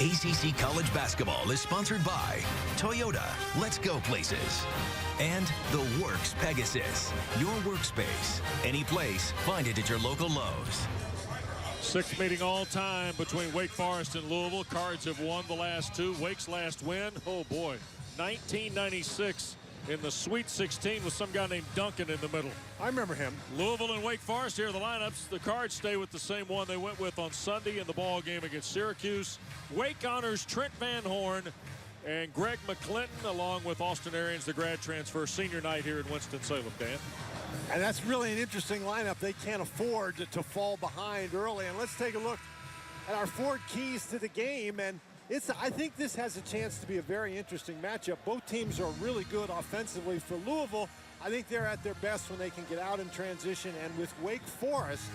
ACC College Basketball is sponsored by Toyota, Let's Go Places, and The Works Pegasus, your workspace. Any place, find it at your local Lowe's. Sixth meeting all time between Wake Forest and Louisville. Cards have won the last two. Wake's last win, oh boy, 1996 in the Sweet 16 with some guy named Duncan in the middle. I remember him. Louisville and Wake Forest, here are the lineups. The Cards stay with the same one they went with on Sunday in the ball game against Syracuse. Wake honors Trent Van Horn and Greg McClinton, along with Austin Arians, the grad transfer, senior night here in Winston-Salem, Dan. And that's really an interesting lineup. They can't afford to fall behind early. And let's take a look at our four keys to the game. And I think this has a chance to be a very interesting matchup. Both teams are really good offensively. For Louisville, I think they're at their best when they can get out in transition. And with Wake Forest,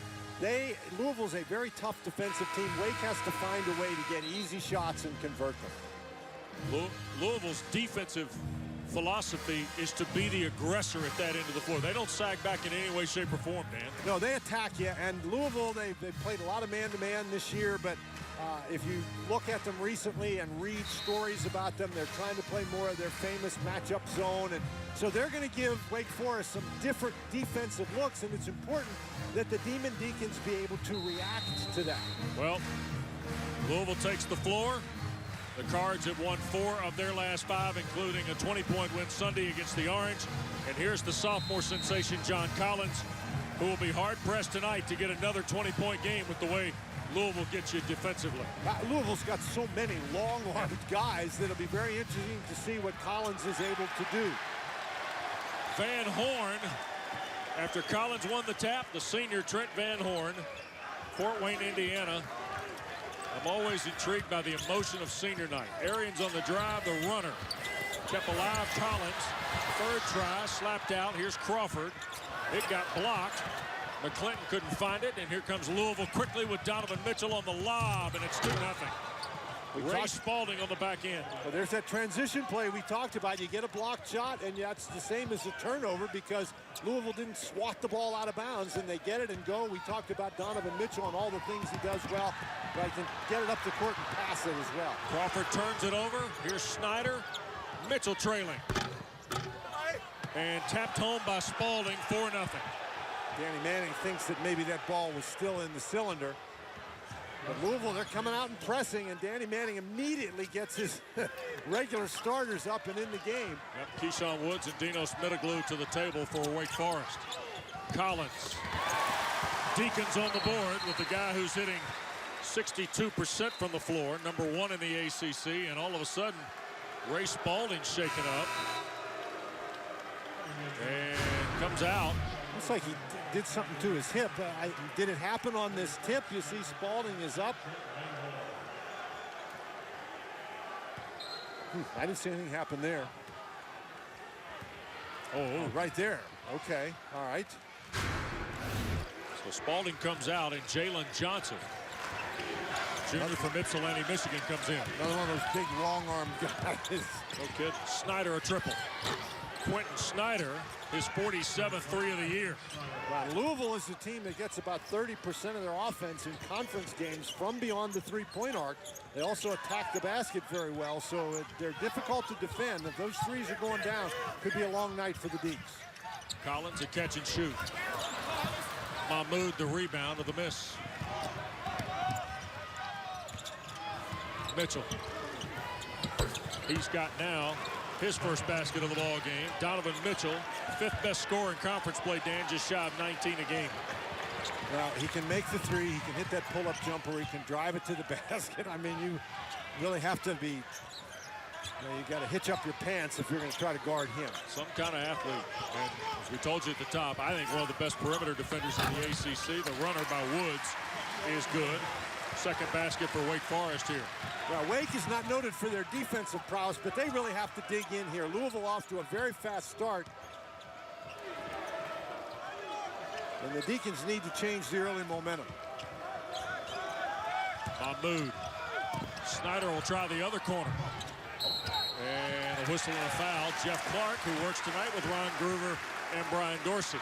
Louisville's a very tough defensive team. Wake has to find a way to get easy shots and convert them. Louisville's defensive philosophy is to be the aggressor at that end of the floor. They don't sag back in any way, shape, or form, Dan. No, they attack you. And Louisville, they've played a lot of man-to-man this year, but if you look at them recently and read stories about them, they're trying to play more of their famous matchup zone. And so they're going to give Wake Forest some different defensive looks, and it's important that the Demon Deacons be able to react to that. Well, Louisville takes the floor. The Cards have won 4 of their last 5, including a 20-point win Sunday against the Orange. And here's the sophomore sensation, John Collins, who will be hard-pressed tonight to get another 20-point game with the way Louisville gets you defensively. Louisville's got so many long-armed guys that it'll be very interesting to see what Collins is able to do. Van Horn, after Collins won the tap, the senior Trent Van Horn, Fort Wayne, Indiana. I'm always intrigued by the emotion of senior night. Arians on the drive, the runner. Kept alive Collins. Third try, slapped out. Here's Crawford. It got blocked. McClinton couldn't find it, and here comes Louisville quickly with Donovan Mitchell on the lob, and it's 2-0. Ray Spalding on the back end. Well, there's that transition play we talked about. You get a blocked shot, and that's the same as a turnover because Louisville didn't swat the ball out of bounds, and they get it and go. We talked about Donovan Mitchell and all the things he does well, but he can get it up the court and pass it as well. Crawford turns it over. Here's Snyder. Mitchell trailing. And tapped home by Spalding, 4-0. Danny Manning thinks that maybe that ball was still in the cylinder. But Louisville, they're coming out and pressing, and Danny Manning immediately gets his regular starters up and in the game. Yep, Keyshawn Woods and Dino Smitoglu to the table for Wake Forest. Collins. Deacons on the board with the guy who's hitting 62% from the floor, number 1 in the ACC, and all of a sudden, Ray Spalding shaken up. And comes out. Looks like he did something to his hip. Did it happen on this tip? You see Spalding is up. I didn't see anything happen there. Oh, right there. Okay, all right. So Spalding comes out, and Jalen Johnson, junior from Ypsilanti, Michigan, comes in. Another one of those big long-arm guys. No kid. Snyder a triple. Quentin Snyder, his 47th 3 of the year. Wow, Louisville is the team that gets about 30% of their offense in conference games from beyond the three-point arc. They also attack the basket very well, so they're difficult to defend. If those threes are going down, could be a long night for the Deeks. Collins a catch and shoot. Mahmoud the rebound of the miss. Mitchell. He's got now his first basket of the ball game. Donovan Mitchell, 5th best scorer in conference play, Dan, just shy of 19 a game. Well, he can make the three. He can hit that pull-up jumper. He can drive it to the basket. I mean, you really have to be, you got to hitch up your pants if you're going to try to guard him. Some kind of athlete. And as we told you at the top, I think one of the best perimeter defenders in the ACC. The runner by Woods is good. Second basket for Wake Forest here. Well, Wake is not noted for their defensive prowess, but they really have to dig in here. Louisville off to a very fast start. And the Deacons need to change the early momentum. Mahmoud. Snyder will try the other corner. And a whistle and a foul. Jeff Clark, who works tonight with Ron Groover and Brian Dorsey.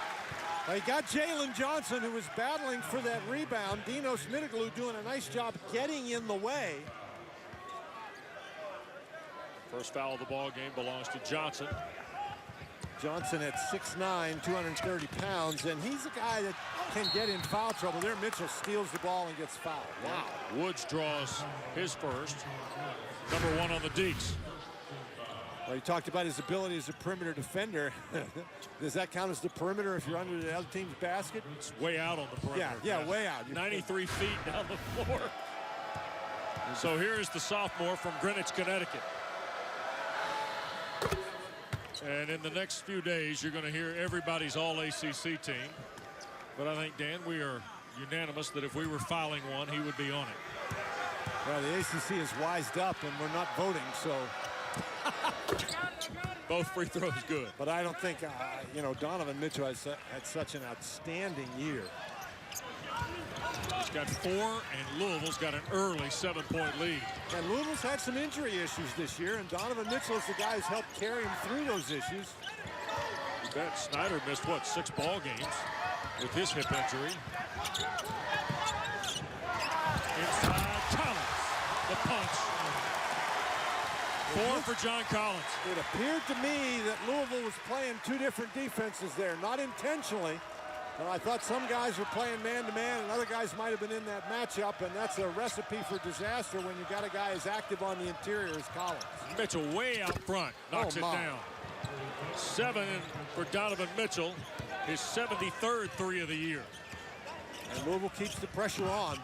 They got Jalen Johnson, who was battling for that rebound. Dino Smitoglu doing a nice job getting in the way. First foul of the ball game belongs to Johnson. Johnson at 6'9", 230 pounds, and he's a guy that can get in foul trouble. There, Mitchell steals the ball and gets fouled. Wow. Woods draws his first. Number 1 on the Deeks. Well, he talked about his ability as a perimeter defender. Does that count as the perimeter if you're under the other team's basket? It's way out on the perimeter. Yeah, way out. 93 feet down the floor. So here is the sophomore from Greenwich, Connecticut. And in the next few days, you're going to hear everybody's all-ACC team. But I think, Dan, we are unanimous that if we were filing one, he would be on it. Well, the ACC is wised up, and we're not voting, so. Both free throws good. But I don't think, Donovan Mitchell has had such an outstanding year. He's got 4, and Louisville's got an early 7-point lead. And Louisville's had some injury issues this year, and Donovan Mitchell is the guy who's helped carry him through those issues. You bet. Snyder missed, 6 ball games with his hip injury. Inside, Collins, the punch. 4 for John Collins. It appeared to me that Louisville was playing 2 different defenses there, not intentionally. I thought some guys were playing man-to-man, and other guys might have been in that matchup, and that's a recipe for disaster when you got a guy as active on the interior as Collins. Mitchell way out front, knocks it down. 7 for Donovan Mitchell, his 73rd 3 of the year. And Louisville keeps the pressure on.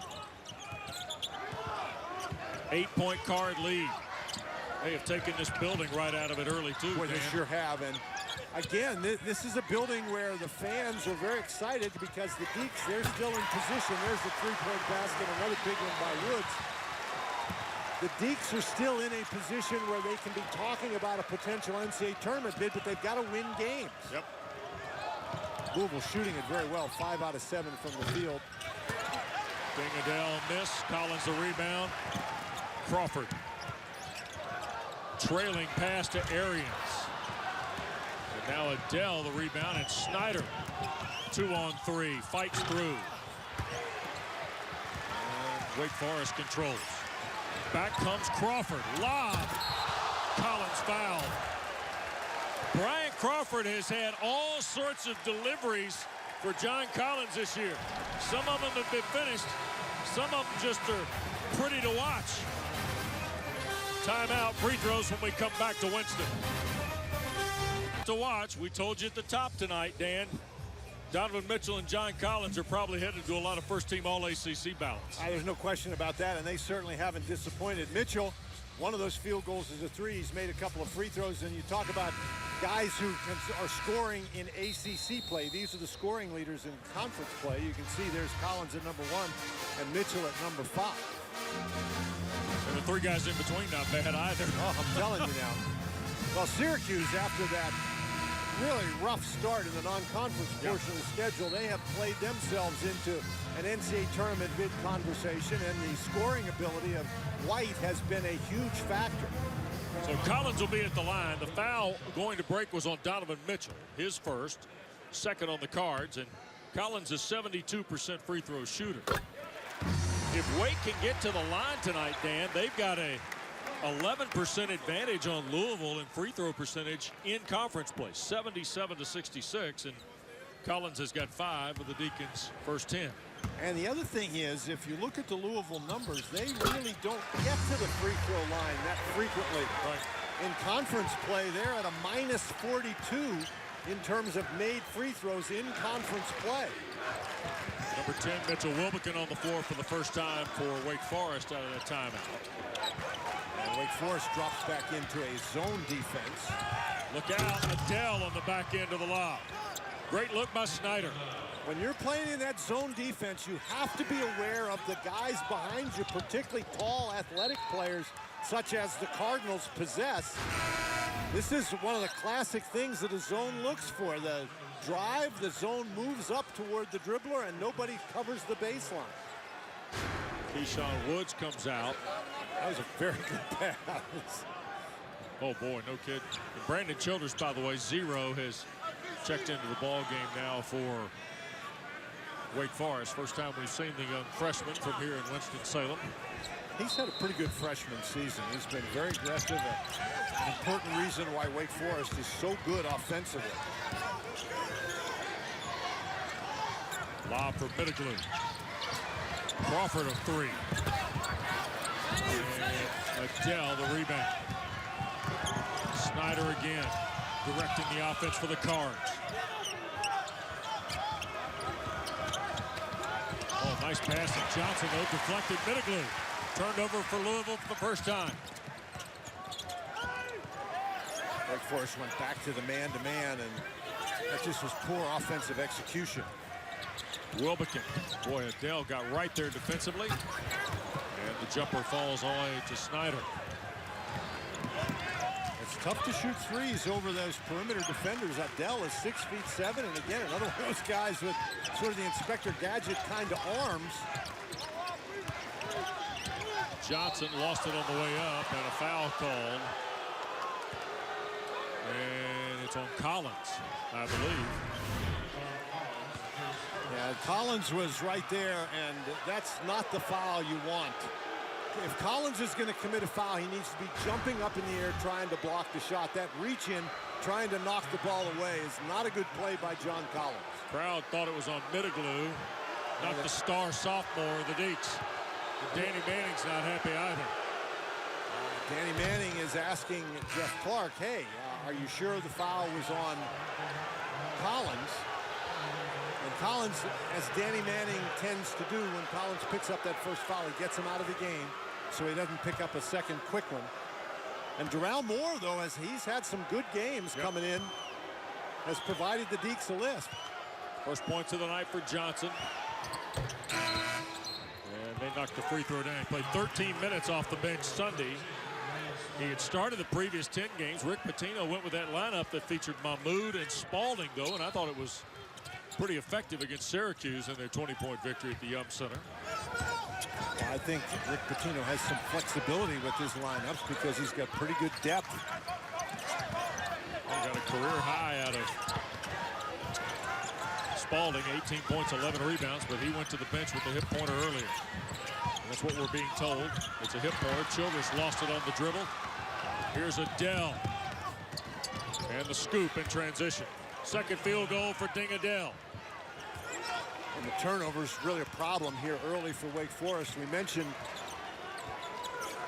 8-point Card lead. They have taken this building right out of it early, too. Boy, they sure have. And again, this is a building where the fans are very excited because the Deeks, they're still in position. There's the 3-point basket, another big one by Woods. The Deeks are still in a position where they can be talking about a potential NCAA tournament bid, but they've got to win games. Yep. Louisville shooting it very well, 5 out of 7 from the field. Adele miss, Collins the rebound. Crawford. Trailing pass to Arians. And now Adele the rebound, and Snyder 2-on-3, fights through. And Wake Forest controls. Back comes Crawford, lob. Collins fouled. Brian Crawford has had all sorts of deliveries for John Collins this year. Some of them have been finished. Some of them just are pretty to watch. Timeout, free throws when we come back to Winston. To watch, we told you at the top tonight, Dan, Donovan Mitchell and John Collins are probably headed to a lot of first-team All-ACC ballots. There's no question about that, and they certainly haven't disappointed. Mitchell, one of those field goals is a 3. He's made a couple of free throws, and you talk about guys who are scoring in ACC play. These are the scoring leaders in conference play. You can see there's Collins at number 1 and Mitchell at number 5. And the 3 guys in between not bad either. Oh, I'm telling you now. Well, Syracuse, after that really rough start in the non-conference portion of the schedule, they have played themselves into an NCAA tournament bid conversation, and the scoring ability of White has been a huge factor. So Collins will be at the line. The foul going to break was on Donovan Mitchell, his first, second on the Cards, and Collins is 72% free throw shooter. If Wake can get to the line tonight, Dan, they've got a 11% advantage on Louisville in free throw percentage in conference play, 77-66, and Collins has got 5 of the Deacons' first 10. And the other thing is, if you look at the Louisville numbers, they really don't get to the free throw line that frequently. Right. In conference play, they're at a -42 in terms of made free throws in conference play. Number 10, Mitchell Wilbekin on the floor for the first time for Wake Forest out of that timeout. And Wake Forest drops back into a zone defense. Look out, Adele on the back end of the lob. Great look by Snyder. When you're playing in that zone defense, you have to be aware of the guys behind you, particularly tall, athletic players such as the Cardinals possess. This is one of the classic things that a zone looks for. The drive, the zone moves up toward the dribbler, and nobody covers the baseline. Keyshawn Woods comes out. That was a very good pass. Oh, boy, no kid. And Brandon Childers, by the way, 0, has checked into the ball game now for Wake Forest. First time we've seen the young freshman from here in Winston-Salem. He's had a pretty good freshman season. He's been very aggressive. An important reason why Wake Forest is so good offensively. Lob for Middleton. Crawford of three. And Adele the rebound. Snyder again directing the offense for the Cards. Oh, nice pass from Johnson, though, deflected. Middleton turned over for Louisville for the first time. Wake Forest went back to the man-to-man, and that just was poor offensive execution. Wilbekin. Boy, Adele got right there defensively. And the jumper falls all the way to Snyder. It's tough to shoot threes over those perimeter defenders. Adele is 6'7", and again, another one of those guys with sort of the Inspector Gadget kind of arms. Johnson lost it on the way up, and a foul called. And it's on Collins, I believe. Yeah, Collins was right there, and that's not the foul you want. If Collins is going to commit a foul, he needs to be jumping up in the air trying to block the shot. That reach in, trying to knock the ball away, is not a good play by John Collins. Crowd thought it was on Middleton, not the star sophomore of the Deeks. Danny Manning's not happy either. Danny Manning is asking Jeff Clark, hey, are you sure the foul was on Collins? And Collins, as Danny Manning tends to do when Collins picks up that first foul, he gets him out of the game so he doesn't pick up a second quick one. And Darrell Moore, though, as he's had some good games coming in, has provided the Deeks a lift. First points of the night for Johnson. And they knocked the free throw down. He played 13 minutes off the bench Sunday. He had started the previous 10 games. Rick Pitino went with that lineup that featured Mahmoud and Spalding, though, and I thought it was pretty effective against Syracuse in their 20-point victory at the Yum Center. Well, I think Rick Pitino has some flexibility with his lineups because he's got pretty good depth. He got a career high out of Spalding, 18 points, 11 rebounds, but he went to the bench with the hip pointer earlier. And that's what we're being told. It's a hip pointer. Childress lost it on the dribble. Here's Adele. And the scoop in transition. Second field goal for Ding Adele. And the turnover is really a problem here early for Wake Forest. We mentioned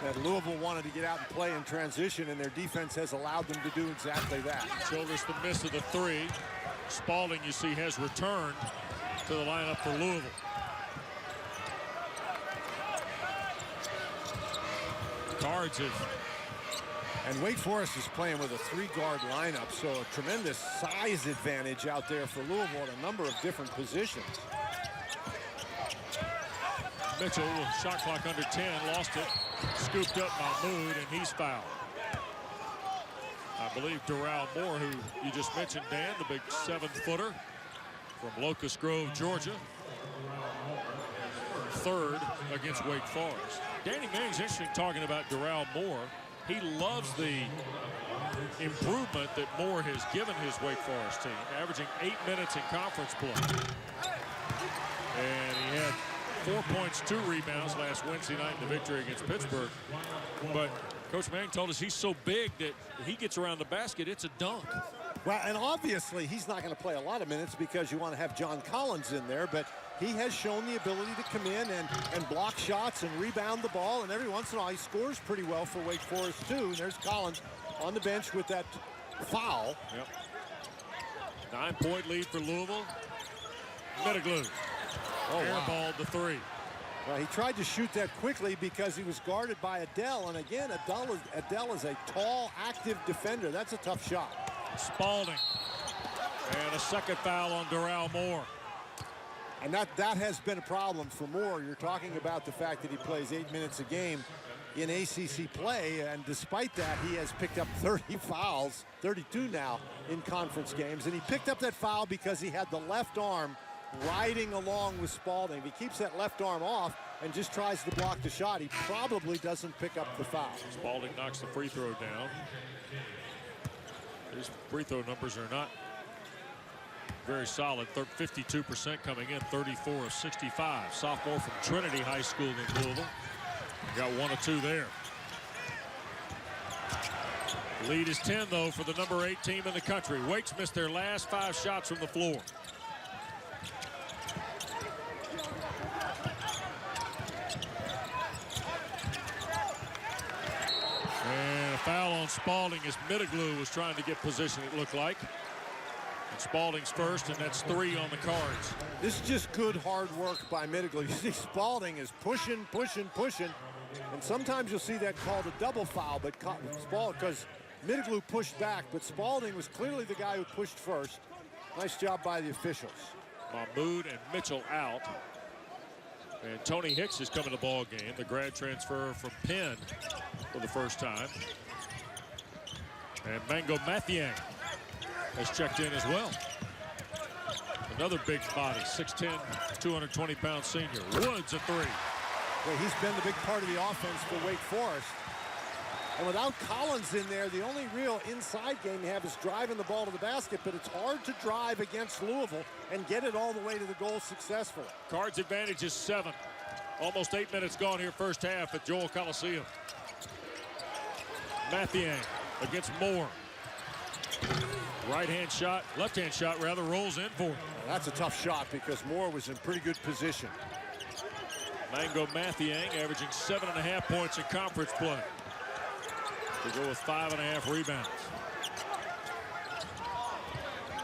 that Louisville wanted to get out and play in transition, and their defense has allowed them to do exactly that. Childress the miss of the three. Spalding, you see, has returned to the lineup for Louisville. Cards have. And Wake Forest is playing with a three-guard lineup, so a tremendous size advantage out there for Louisville at a number of different positions. Mitchell, shot clock under 10, lost it. Scooped up Mahmoud, and he's fouled. I believe Darrell Moore, who you just mentioned, Dan, the big 7-footer from Locust Grove, Georgia. Third against Wake Forest. Danny Manning's interesting talking about Darrell Moore. He loves the improvement that Moore has given his Wake Forest team, averaging 8 minutes in conference play. And he had 4 points, 2 rebounds last Wednesday night in the victory against Pittsburgh. But Coach Manning told us he's so big that he gets around the basket, it's a dunk. Well, and obviously he's not going to play a lot of minutes because you want to have John Collins in there, but he has shown the ability to come in and block shots and rebound the ball, and every once in a while he scores pretty well for Wake Forest too. And there's Collins on the bench with that foul. Yep. 9-point lead for Louisville. Middleton. Airballed the three. Well, he tried to shoot that quickly because he was guarded by Adele, and again, Adele is a tall, active defender. That's a tough shot. Spalding. And a second foul on Darrell Moore. And that has been a problem for Moore. You're talking about the fact that he plays 8 minutes a game in ACC play, and despite that, he has picked up 30 fouls, 32 now in conference games, and he picked up that foul because he had the left arm riding along with Spalding. If he keeps that left arm off and just tries to block the shot, he probably doesn't pick up the foul. Spalding knocks the free throw down. His free throw numbers are not very solid. 52% coming in, 34 of 65. Sophomore from Trinity High School in Louisville. Got 1 or 2 there. Lead is 10, though, for the number 8 team in the country. Wake's missed their last 5 shots from the floor. And a foul on Spalding as Middleglue was trying to get position, it looked like. And Spalding's first, and that's 3 on the Cards. This is just good hard work by Middleglue. You see Spalding is pushing. And sometimes you'll see that called a double foul, but because Middleglue pushed back, but Spalding was clearly the guy who pushed first. Nice job by the officials. Mahmoud and Mitchell out. And Tony Hicks is coming to the ball game, the grad transfer from Penn for the first time. And Mango Mathiang has checked in as well. Another big body, 6'10", 220-pound senior. Woods a 3. Well, he's been the big part of the offense for Wake Forest. And without Collins in there, the only real inside game you have is driving the ball to the basket, but it's hard to drive against Louisville and get it all the way to the goal successfully. Cards advantage is 7. Almost 8 minutes gone here first half at Joel Coliseum. Mathiang against Moore. Right-hand shot, left-hand shot rather, rolls in for him. That's a tough shot because Moore was in pretty good position. Mango Mathiang averaging 7.5 points in conference play. To go with 5.5 rebounds.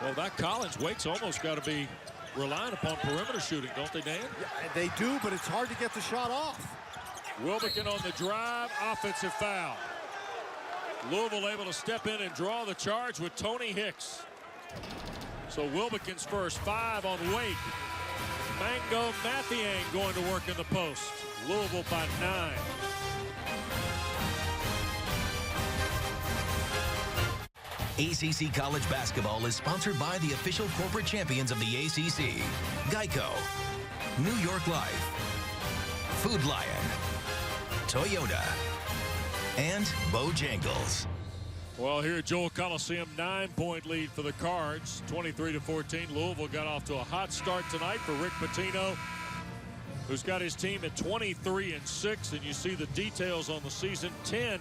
Well, without Collins, Wake's almost got to be relying upon perimeter shooting, don't they, Dan? Yeah, they do, but it's hard to get the shot off. Wilbekin on the drive, offensive foul. Louisville able to step in and draw the charge with Tony Hicks. So Wilbekin's first, 5 on Wake. Mango Mathiang going to work in the post. Louisville by 9. ACC College Basketball is sponsored by the official corporate champions of the ACC, Geico, New York Life, Food Lion, Toyota, and Bojangles. Well, here at Joel Coliseum, 9-point lead for the Cards, 23-14. Louisville got off to a hot start tonight for Rick Pitino, who's got his team at 23-6, and you see the details on the season. 10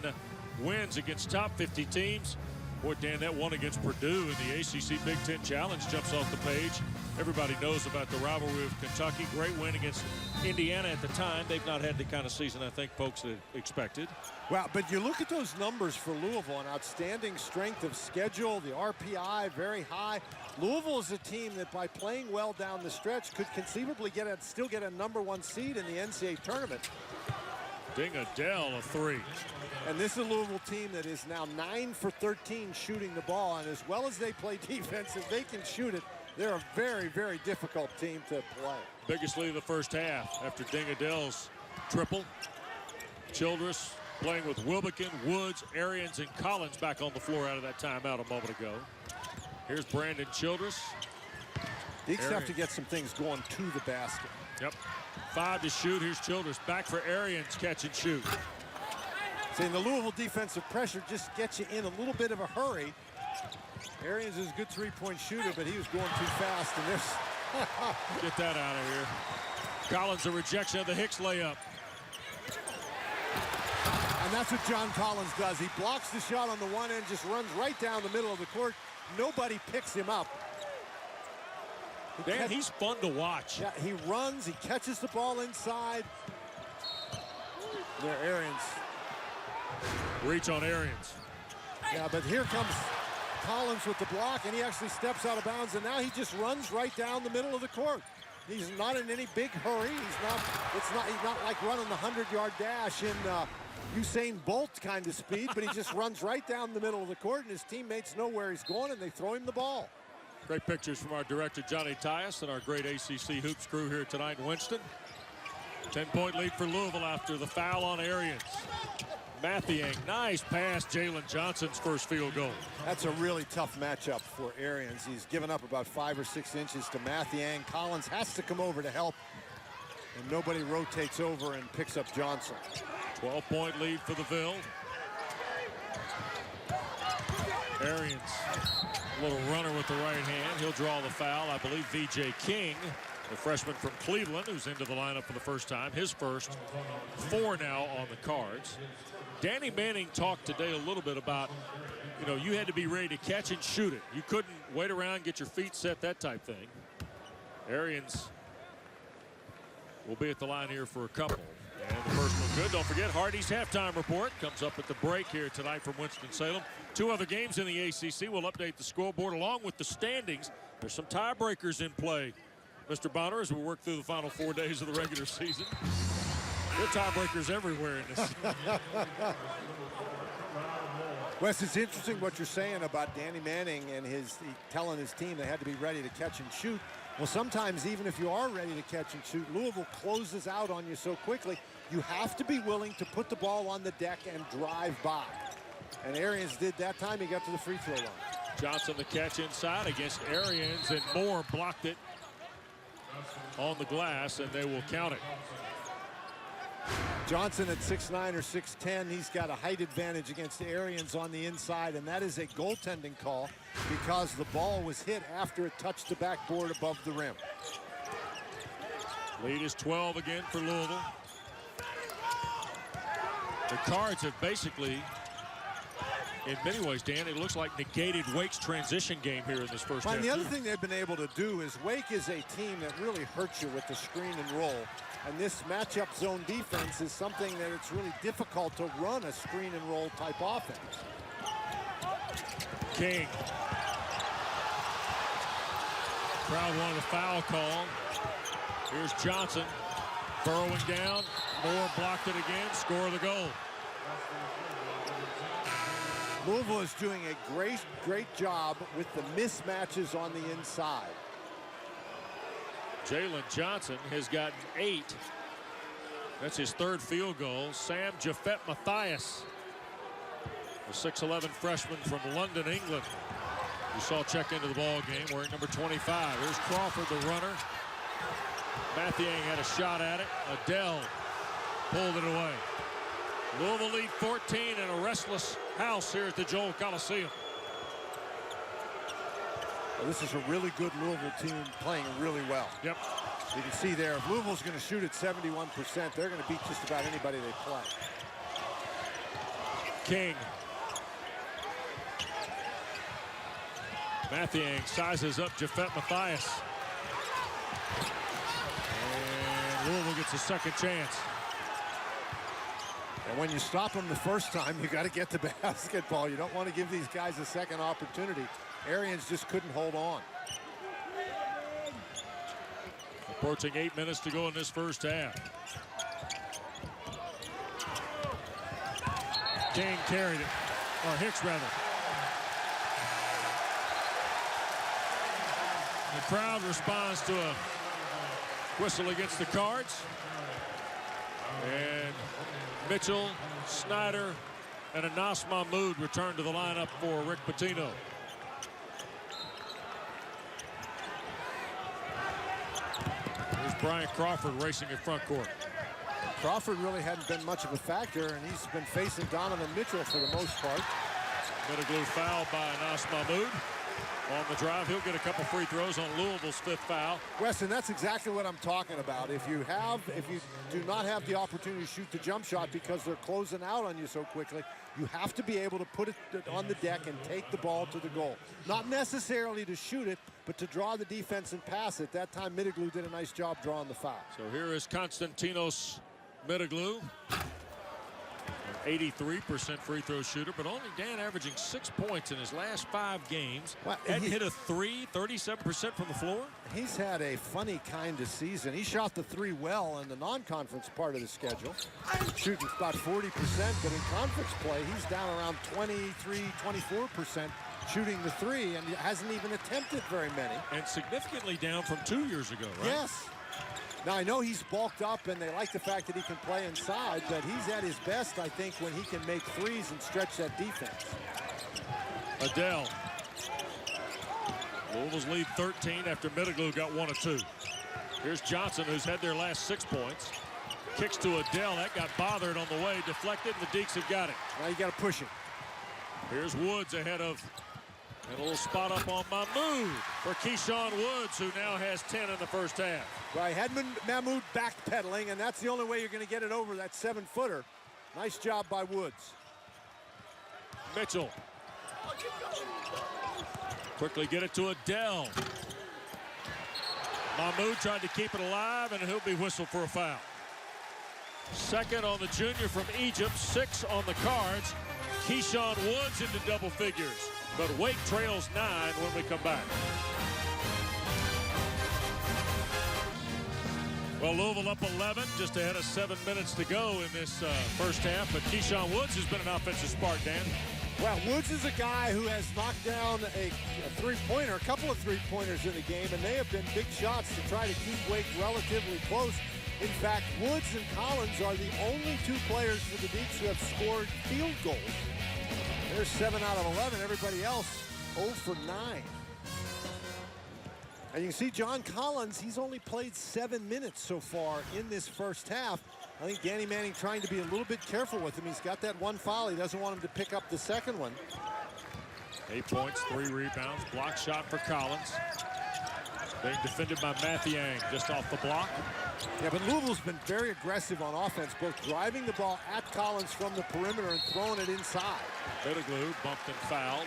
wins against top 50 teams. Boy, Dan, that one against Purdue in the ACC Big Ten Challenge jumps off the page. Everybody knows about the rivalry with Kentucky. Great win against Indiana at the time. They've not had the kind of season I think folks had expected. Well, but you look at those numbers for Louisville, an outstanding strength of schedule, the RPI very high. Louisville is a team that by playing well down the stretch could conceivably still get a #1 seed in the NCAA tournament. Ding Adele a 3. And this is a Louisville team that is now 9 for 13 shooting the ball. And as well as they play defense, if they can shoot it, they're a very, very difficult team to play. Biggest lead of the first half after Ding Adele's triple. Childress playing with Wilbekin, Woods, Arians, and Collins back on the floor out of that timeout a moment ago. Here's Brandon Childress. Deeks have to get some things going to the basket. Yep. 5 to shoot. Here's Childress back for Arians, catch and shoot. Saying the Louisville defensive pressure just gets you in a little bit of a hurry. Arians is a good three-point shooter, but he was going too fast. And there's get that out of here. Collins, a rejection of the Hicks layup. And that's what John Collins does. He blocks the shot on the one end, just runs right down the middle of the court. Nobody picks him up. Dan, he's fun to watch. Yeah, he runs, he catches the ball inside. There, Arians. Reach on Arians. Yeah, but here comes Collins with the block, and he actually steps out of bounds, and now he just runs right down the middle of the court. He's not in any big hurry. He's not like running the 100-yard dash in Usain Bolt kind of speed, but he just runs right down the middle of the court, and his teammates know where he's going, and they throw him the ball. Great pictures from our director, Johnny Tyus, and our great ACC Hoops crew here tonight in Winston. 10-point lead for Louisville after the foul on Arians. Mathiang, nice pass. Jalen Johnson's first field goal. That's a really tough matchup for Arians. He's given up about 5 or 6 inches to Mathiang. Collins has to come over to help, and nobody rotates over and picks up Johnson. 12-point lead for the Ville. Arians, a little runner with the right hand. He'll draw the foul. I believe V.J. King The freshman from Cleveland, who's into the lineup for the first time. His first 4 now on the Cards. Danny Manning talked today a little bit about, you know, you had to be ready to catch and shoot it. You couldn't wait around, get your feet set, that type thing. Arians will be at the line here for a couple. And the first one good. Don't forget, Hardy's halftime report comes up at the break here tonight from Winston-Salem. 2 other games in the ACC. We'll update the scoreboard along with the standings. There's some tiebreakers in play, Mr. Bonner, as we work through the final 4 days of the regular season. There are tiebreakers everywhere in this. Wes, it's interesting what you're saying about Danny Manning and telling his team they had to be ready to catch and shoot. Well, sometimes even if you are ready to catch and shoot, Louisville closes out on you so quickly, you have to be willing to put the ball on the deck and drive by. And Arians did that time. He got to the free throw line. Johnson the catch inside against Arians, and Moore blocked it on the glass, and they will count it. Johnson at 6'9" or 6'10", he's got a height advantage against Arians on the inside, and that is a goaltending call because the ball was hit after it touched the backboard above the rim. Lead is 12 again for Louisville. The Cards have basically, in many ways, Dan, it looks like negated Wake's transition game here in this first half. And the other thing they've been able to do is Wake is a team that really hurts you with the screen and roll. And this matchup zone defense is something that it's really difficult to run a screen and roll type offense. King. Crowd wanted a foul call. Here's Johnson burrowing down. Moore blocked it again. Score the goal. Louisville is doing a great job with the mismatches on the inside. Jalen Johnson has gotten 8. That's his 3rd field goal. Sam Jafet Mathias, the 6'11" freshman from London, England. You saw check into the ball game wearing number 25. Here's Crawford, the runner. Mathiang had a shot at it. Adele pulled it away. Louisville lead 14 in a restless house here at the Joel Coliseum. Well, this is a really good Louisville team playing really well. Yep. You can see there, if Louisville's going to shoot at 71%, they're going to beat just about anybody they play. King. Mathiang sizes up Jafet Mathias. And Louisville gets a second chance. And when you stop them the first time, you got to get to basketball. You don't want to give these guys a second opportunity. Arians just couldn't hold on. Approaching 8 minutes to go in this first half. King carried it, or Hicks rather. The crowd responds to a whistle against the Cards. And Mitchell, Snyder, and Anas Mahmoud return to the lineup for Rick Pitino. Here's Brian Crawford racing in front court. Crawford really hadn't been much of a factor, and he's been facing Donovan Mitchell for the most part. Middleglue fouled by Anas Mahmoud. On the drive, he'll get a couple free throws on Louisville's 5th foul. Weston, that's exactly what I'm talking about. If you do not have the opportunity to shoot the jump shot because they're closing out on you so quickly, you have to be able to put it on the deck and take the ball to the goal. Not necessarily to shoot it, but to draw the defense and pass it. That time, Middleglue did a nice job drawing the foul. So here is Konstantinos Middleglue. 83% free throw shooter, but only Dan averaging 6 points in his last 5 games. Well, hadn't hit a 3, 37% from the floor. He's had a funny kind of season. He shot the 3 well in the non-conference part of the schedule, shooting about 40%, but in conference play, he's down around 23, 24% shooting the 3, and he hasn't even attempted very many. And significantly down from 2 years ago, right? Yes. Now, I know he's bulked up, and they like the fact that he can play inside, but he's at his best, I think, when he can make threes and stretch that defense. Adele. Louisville's lead 13 after Middleglue got 1 of 2. Here's Johnson, who's had their last 6 points. Kicks to Adele. That got bothered on the way. Deflected, and the Deeks have got it. Now you got to push it. Here's Woods ahead of And a little spot up on Mahmoud for Keyshawn Woods, who now has 10 in the first half. Right, had Mahmoud backpedaling, and that's the only way you're going to get it over that 7-footer. Nice job by Woods. Mitchell. Quickly get it to Adele. Mahmoud tried to keep it alive, and he'll be whistled for a foul. Second on the junior from Egypt, 6 on the cards. Keyshawn Woods into double figures, but Wake trails 9 when we come back. Well, Louisville up 11, just ahead of 7 minutes to go in this first half, but Keyshawn Woods has been an offensive spark, Dan. Well, Woods is a guy who has knocked down a three-pointer, a couple of three-pointers in the game, and they have been big shots to try to keep Wake relatively close. In fact, Woods and Collins are the only 2 players for the Deacs who have scored field goals. They're 7 out of 11. Everybody else 0 for 9. And you can see John Collins, he's only played 7 minutes so far in this first half. I think Danny Manning trying to be a little bit careful with him. He's got that 1 foul. He doesn't want him to pick up the second one. 8 points, 3 rebounds. Block shot for Collins. Being defended by Mathiang just off the block. Yeah, but Louisville's been very aggressive on offense, both driving the ball at Collins from the perimeter and throwing it inside. Middleglue bumped and fouled.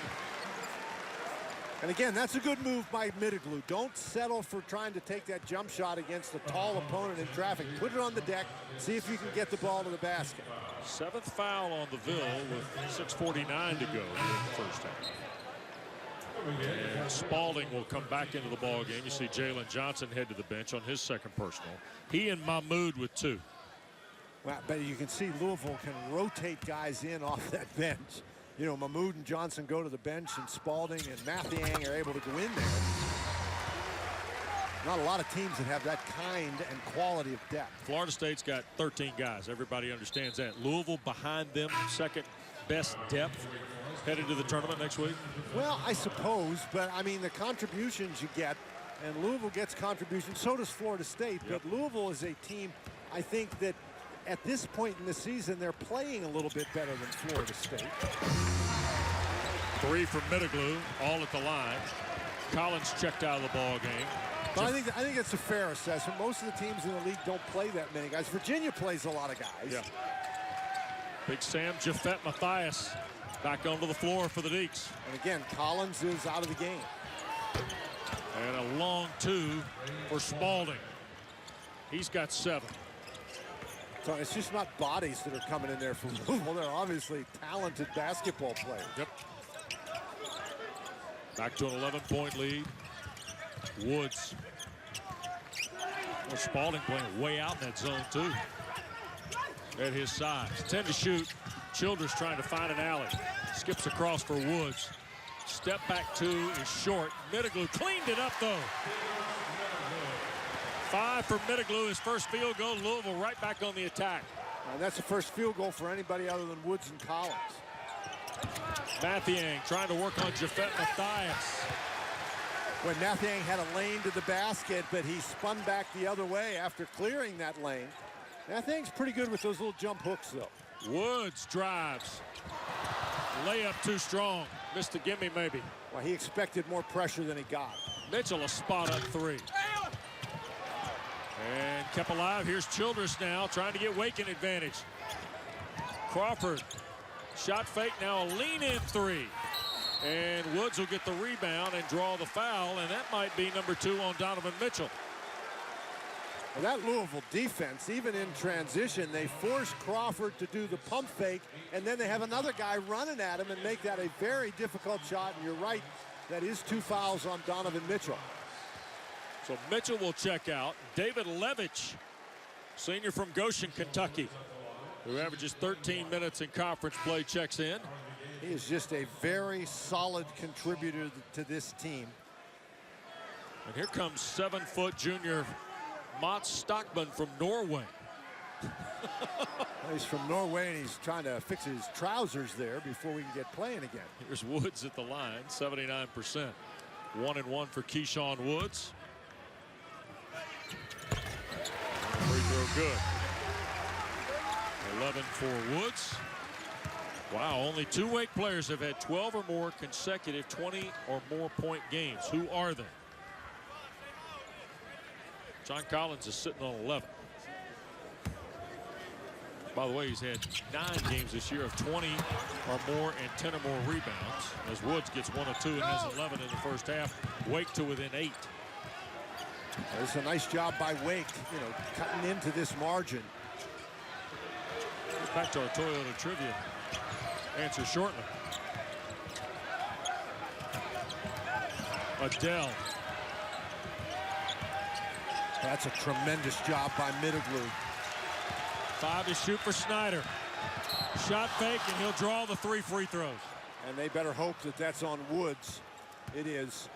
And again, that's a good move by Middleglue. Don't settle for trying to take that jump shot against a tall opponent in traffic. Put it on the deck, see if you can get the ball to the basket. 7th foul on the Ville with 6:49 to go in the first half. And Spalding will come back into the ball game. You see Jalen Johnson head to the bench on his second personal. He and Mahmoud with 2. Well, but you can see Louisville can rotate guys in off that bench. You know, Mahmoud and Johnson go to the bench, and Spalding and Mathiang are able to go in there. Not a lot of teams that have that kind and quality of depth. Florida State's got 13 guys. Everybody understands that. Louisville behind them, second best depth headed to the tournament next week. Well, I suppose, but I mean the contributions you get, and Louisville gets contributions, so does Florida State. Yep. But Louisville is a team, I think, that at this point in the season, they're playing a little bit better than Florida State. 3 from Middleglue, all at the line. Collins checked out of the ball game. But I think it's a fair assessment. Most of the teams in the league don't play that many guys. Virginia plays a lot of guys. Yeah. Big Sam Jafet Mathias back onto the floor for the Deacs. And again, Collins is out of the game. And a long 2 for Spalding. He's got 7. So it's just not bodies that are coming in there for Louisville. They're obviously talented basketball players. Yep. Back to an 11-point lead. Woods. Well, Spalding playing way out in that zone, too. At his size. 10 to shoot. Childress trying to find an alley. Skips across for Woods. Step back 2 is short. Middleglue cleaned it up, though. 5 for Middleglue, his first field goal. Louisville right back on the attack. And that's the first field goal for anybody other than Woods and Collins. Mathiang trying to work on Jafet Mathias. When Mathiang had a lane to the basket, but he spun back the other way after clearing that lane. Mathiang's pretty good with those little jump hooks, though. Woods drives. Layup too strong. Missed a gimme, maybe. Well, he expected more pressure than he got. Mitchell a spot up 3. And kept alive. Here's Childress now trying to get Wake an advantage. Crawford. Shot fake, now a lean-in 3. And Woods will get the rebound and draw the foul, and that might be number 2 on Donovan Mitchell. Well, that Louisville defense, even in transition, they force Crawford to do the pump fake, and then they have another guy running at him and make that a very difficult shot. And you're right, that is 2 fouls on Donovan Mitchell. So Mitchell will check out. David Levitch, senior from Goshen, Kentucky, who averages 13 minutes in conference play, checks in. He is just a very solid contributor to this team. And here comes 7-foot junior Mats Stockman from Norway. He's from Norway, and he's trying to fix his trousers there before we can get playing again. Here's Woods at the line, 79%. 1-1 for Keyshawn Woods. Free throw good. 11 for Woods. Wow, only 2 Wake players have had 12 or more consecutive 20 or more point games. Who are they? John Collins is sitting on 11. By the way, he's had 9 games this year of 20 or more and 10 or more rebounds. As Woods gets 1 of 2 and has 11 in the first half. Wake to within 8. It's a nice job by Wake, cutting into this margin. Back to our Toyota trivia answer shortly. Adele. That's a tremendous job by Middleglue. 5 to shoot for Snyder. Shot fake, and he'll draw the 3 free throws. And they better hope that that's on Woods. It is.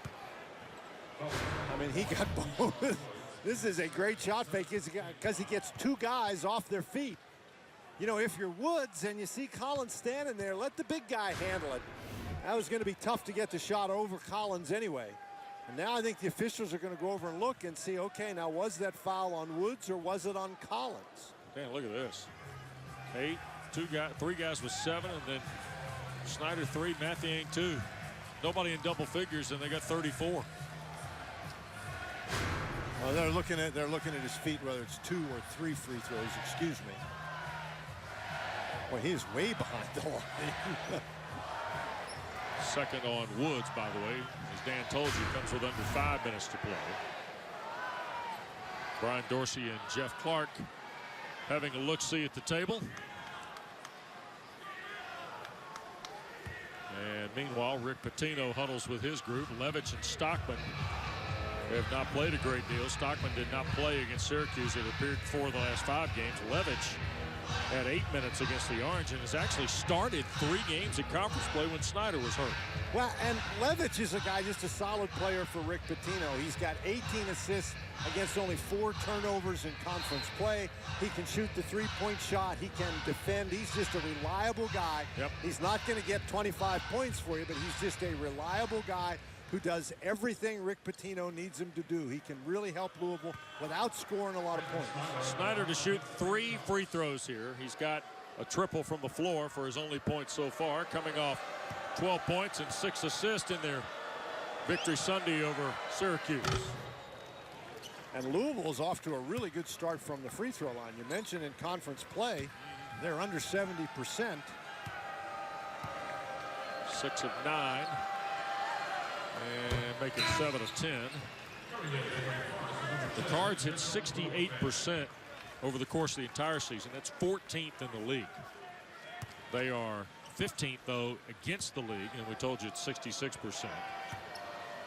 I mean, he got both. This is a great shot fake because he gets 2 guys off their feet. If you're Woods and you see Collins standing there, let the big guy handle it. That was going to be tough to get the shot over Collins anyway. And now I think the officials are going to go over and look and see, okay, now was that foul on Woods or was it on Collins? Man, look at this. 8, 3 guys with 7, and then Snyder 3, Mathiang 2. Nobody in double figures, and they got 34. Well, they're looking at his feet, whether it's 2 or 3 free throws. Excuse me. Well, he is way behind the line. Second on Woods, by the way, as Dan told you, comes with under 5 minutes to play. Brian Dorsey and Jeff Clark having a look-see at the table. And meanwhile, Rick Pitino huddles with his group. Levitch and Stockman have not played a great deal. Stockman did not play against Syracuse. It appeared 4 of the last 5 games. Levitch had 8 minutes against the Orange and has actually started 3 games in conference play when Snyder was hurt. Well, and Levitch is a guy, just a solid player for Rick Pitino. He's got 18 assists against only 4 turnovers in conference play. He can shoot the 3-point shot. He can defend. He's just a reliable guy. Yep. He's not going to get 25 points for you, but he's just a reliable guy who does everything Rick Pitino needs him to do. He can really help Louisville without scoring a lot of points. Snyder to shoot 3 free throws here. He's got a triple from the floor for his only point so far, coming off 12 points and 6 assists in their victory Sunday over Syracuse. And Louisville is off to a really good start from the free throw line. You mentioned in conference play, they're under 70%. 6 of 9. And make it 7 of 10. The Cards hit 68% over the course of the entire season. That's 14th in the league. They are 15th, though, against the league, and we told you it's 66%.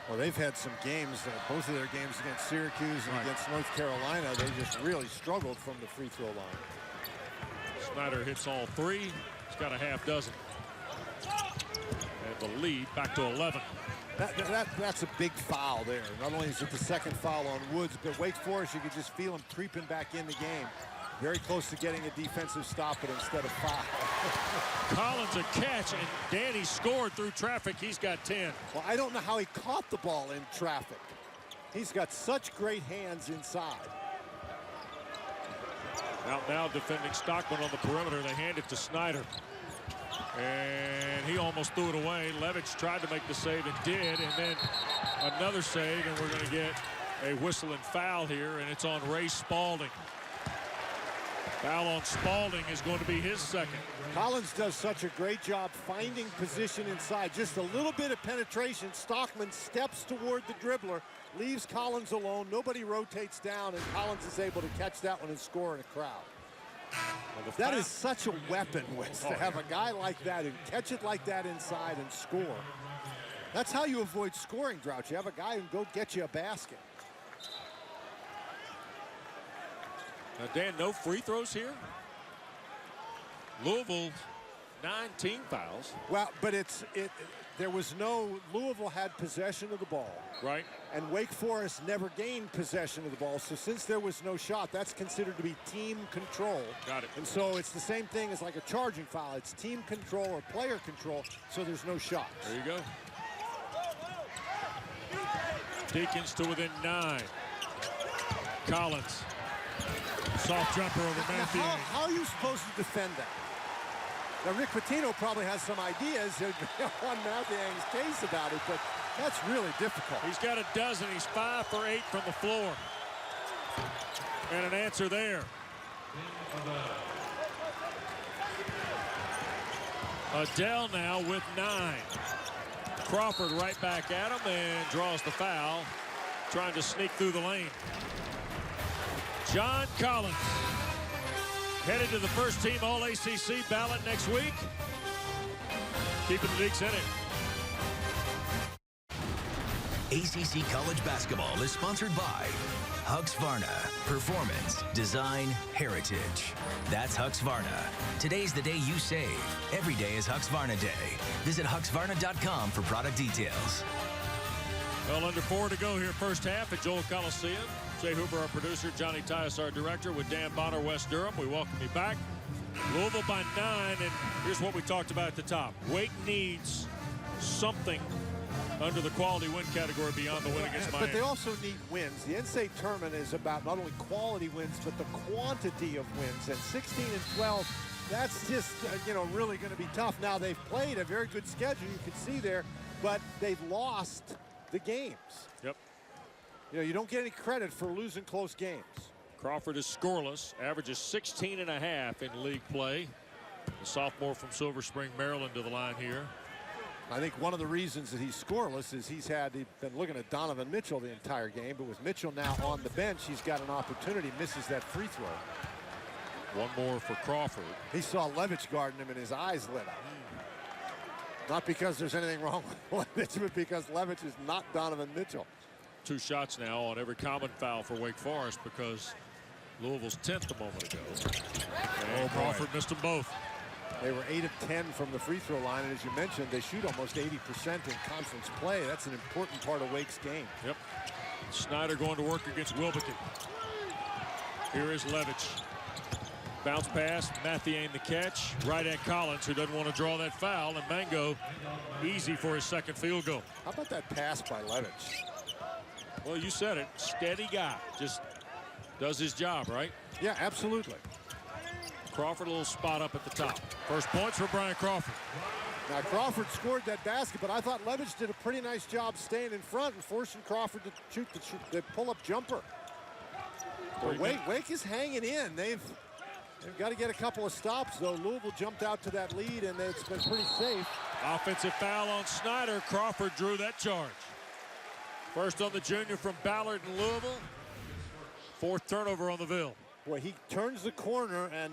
Well, they've had some games, both of their games against Syracuse and against North Carolina, they just really struggled from the free throw line. Snyder hits all 3. He's got a half dozen. And the lead back to 11. That's a big foul there. Not only is it the second foul on Woods, but Wake Forest, you could just feel him creeping back in the game. Very close to getting a defensive stop, but instead of foul. Collins a catch, and Danny scored through traffic. He's got 10. Well, I don't know how he caught the ball in traffic. He's got such great hands inside. Out now defending Stockman on the perimeter. They hand it to Snyder. And he almost threw it away. Levitch tried to make the save and did, and then another save, and we're going to get a whistle and foul here, and it's on Ray Spalding. Foul on Spalding is going to be his second. Collins does such a great job finding position inside. Just a little bit of penetration. Stockman steps toward the dribbler, leaves Collins alone. Nobody rotates down, and Collins is able to catch that one and score in a crowd. Well, that is such a weapon, Wes, to have a guy like that who can catch it like that inside and score. That's how you avoid scoring drought. You have a guy who can go get you a basket. Now, Dan, no free throws here. Louisville, 9 team fouls. Well, but there was no, Louisville had possession of the ball. Right. And Wake Forest never gained possession of the ball. So since there was no shot, that's considered to be team control. Got it. And so it's the same thing as like a charging foul. It's team control or player control, so there's no shots. There you go. Deacons to within 9. Collins. Soft jumper over Matthew. How are you supposed to defend that? Now, Rick Pitino probably has some ideas on Mathiang's case about it, but that's really difficult. He's got a dozen. He's 5 for 8 from the floor. And an answer there. Adele now with 9. Crawford right back at him and draws the foul, trying to sneak through the lane. John Collins headed to the first team All-ACC ballot next week. Keeping the Deacs in it. ACC College Basketball is sponsored by Husqvarna. Performance, design, heritage. That's Husqvarna. Today's the day you save. Every day is Husqvarna Day. Visit Husqvarna.com for product details. Well, under 4 to go here first half at Joel Coliseum. Jay Hoover, our producer, Johnny Tyus, our director, with Dan Bonner, West Durham. We welcome you back. Louisville by 9, and here's what we talked about at the top. Wake needs something under the quality win category beyond the win against Miami. But they also need wins. The NCAA tournament is about not only quality wins, but the quantity of wins. And 16 and 12, that's just, really going to be tough. Now, they've played a very good schedule, you can see there, but they've lost the games. Yep. You don't get any credit for losing close games. Crawford is scoreless, averages 16.5 in league play. The sophomore from Silver Spring, Maryland, to the line here. I think one of the reasons that he's scoreless is he's been looking at Donovan Mitchell the entire game, but with Mitchell now on the bench, he's got an opportunity, misses that free throw. One more for Crawford. He saw Levitch guarding him and his eyes lit up. Not because there's anything wrong with Levitch, but because Levitch is not Donovan Mitchell. 2 shots now on every common foul for Wake Forest because Louisville's 10th a moment ago. And Crawford missed them both. They were 8 of 10 from the free throw line, and as you mentioned, they shoot almost 80% in conference play. That's an important part of Wake's game. Yep. Snyder going to work against Wilbekin. Here is Levitch. Bounce pass, Mathiang the catch, right at Collins, who doesn't want to draw that foul, and Mango easy for his second field goal. How about that pass by Levitch? Well, you said it. Steady guy. Just does his job, right? Yeah, absolutely. Crawford, a little spot up at the top. First points for Brian Crawford. Now, Crawford scored that basket, but I thought Levitch did a pretty nice job staying in front and forcing Crawford to shoot the pull-up jumper. But Wake is hanging in. They've got to get a couple of stops, though. Louisville jumped out to that lead, and it's been pretty safe. Offensive foul on Snyder. Crawford drew that charge. First on the junior from Ballard and Louisville. 4th turnover on the Ville. Boy, he turns the corner, and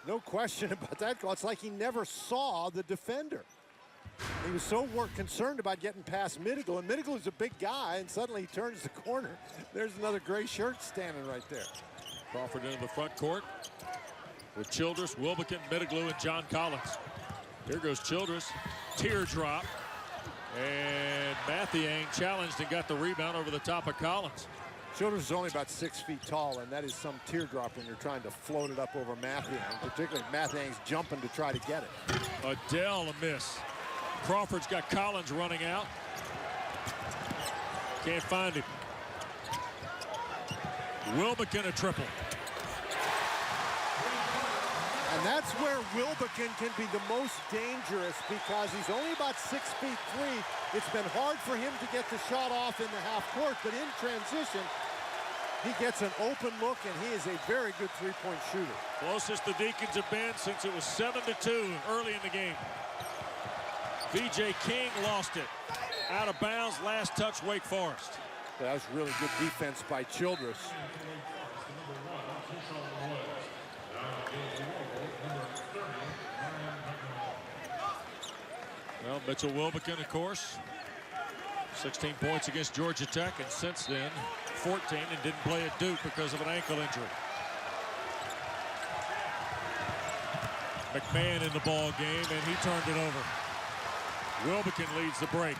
no question about that goal. It's like he never saw the defender. He was so concerned about getting past Middleton, and Middleton is a big guy, and suddenly he turns the corner. There's another gray shirt standing right there. Crawford into the front court with Childress, Wilbekin, Middleton, and John Collins. Here goes Childress. Teardrop. And Mathiang challenged and got the rebound over the top of Collins. Childress is only about 6 feet tall, and that is some teardrop when you're trying to float it up over Mathiang. Particularly, Mathiang's jumping to try to get it. Adele a miss. Crawford's got Collins running out. Can't find him. Wilbekin a triple. And that's where Wilbekin can be the most dangerous because he's only about 6'3". It's been hard for him to get the shot off in the half court, but in transition, he gets an open look, and he is a very good three-point shooter. Closest the Deacons have been since it was 7-2 early in the game. VJ King lost it. Out of bounds, last touch, Wake Forest. That was really good defense by Childress. Well, Mitchell Wilbekin, of course, 16 points against Georgia Tech, and since then, 14, and didn't play at Duke because of an ankle injury. McMahon in the ball game, and he turned it over. Wilbekin leads the break.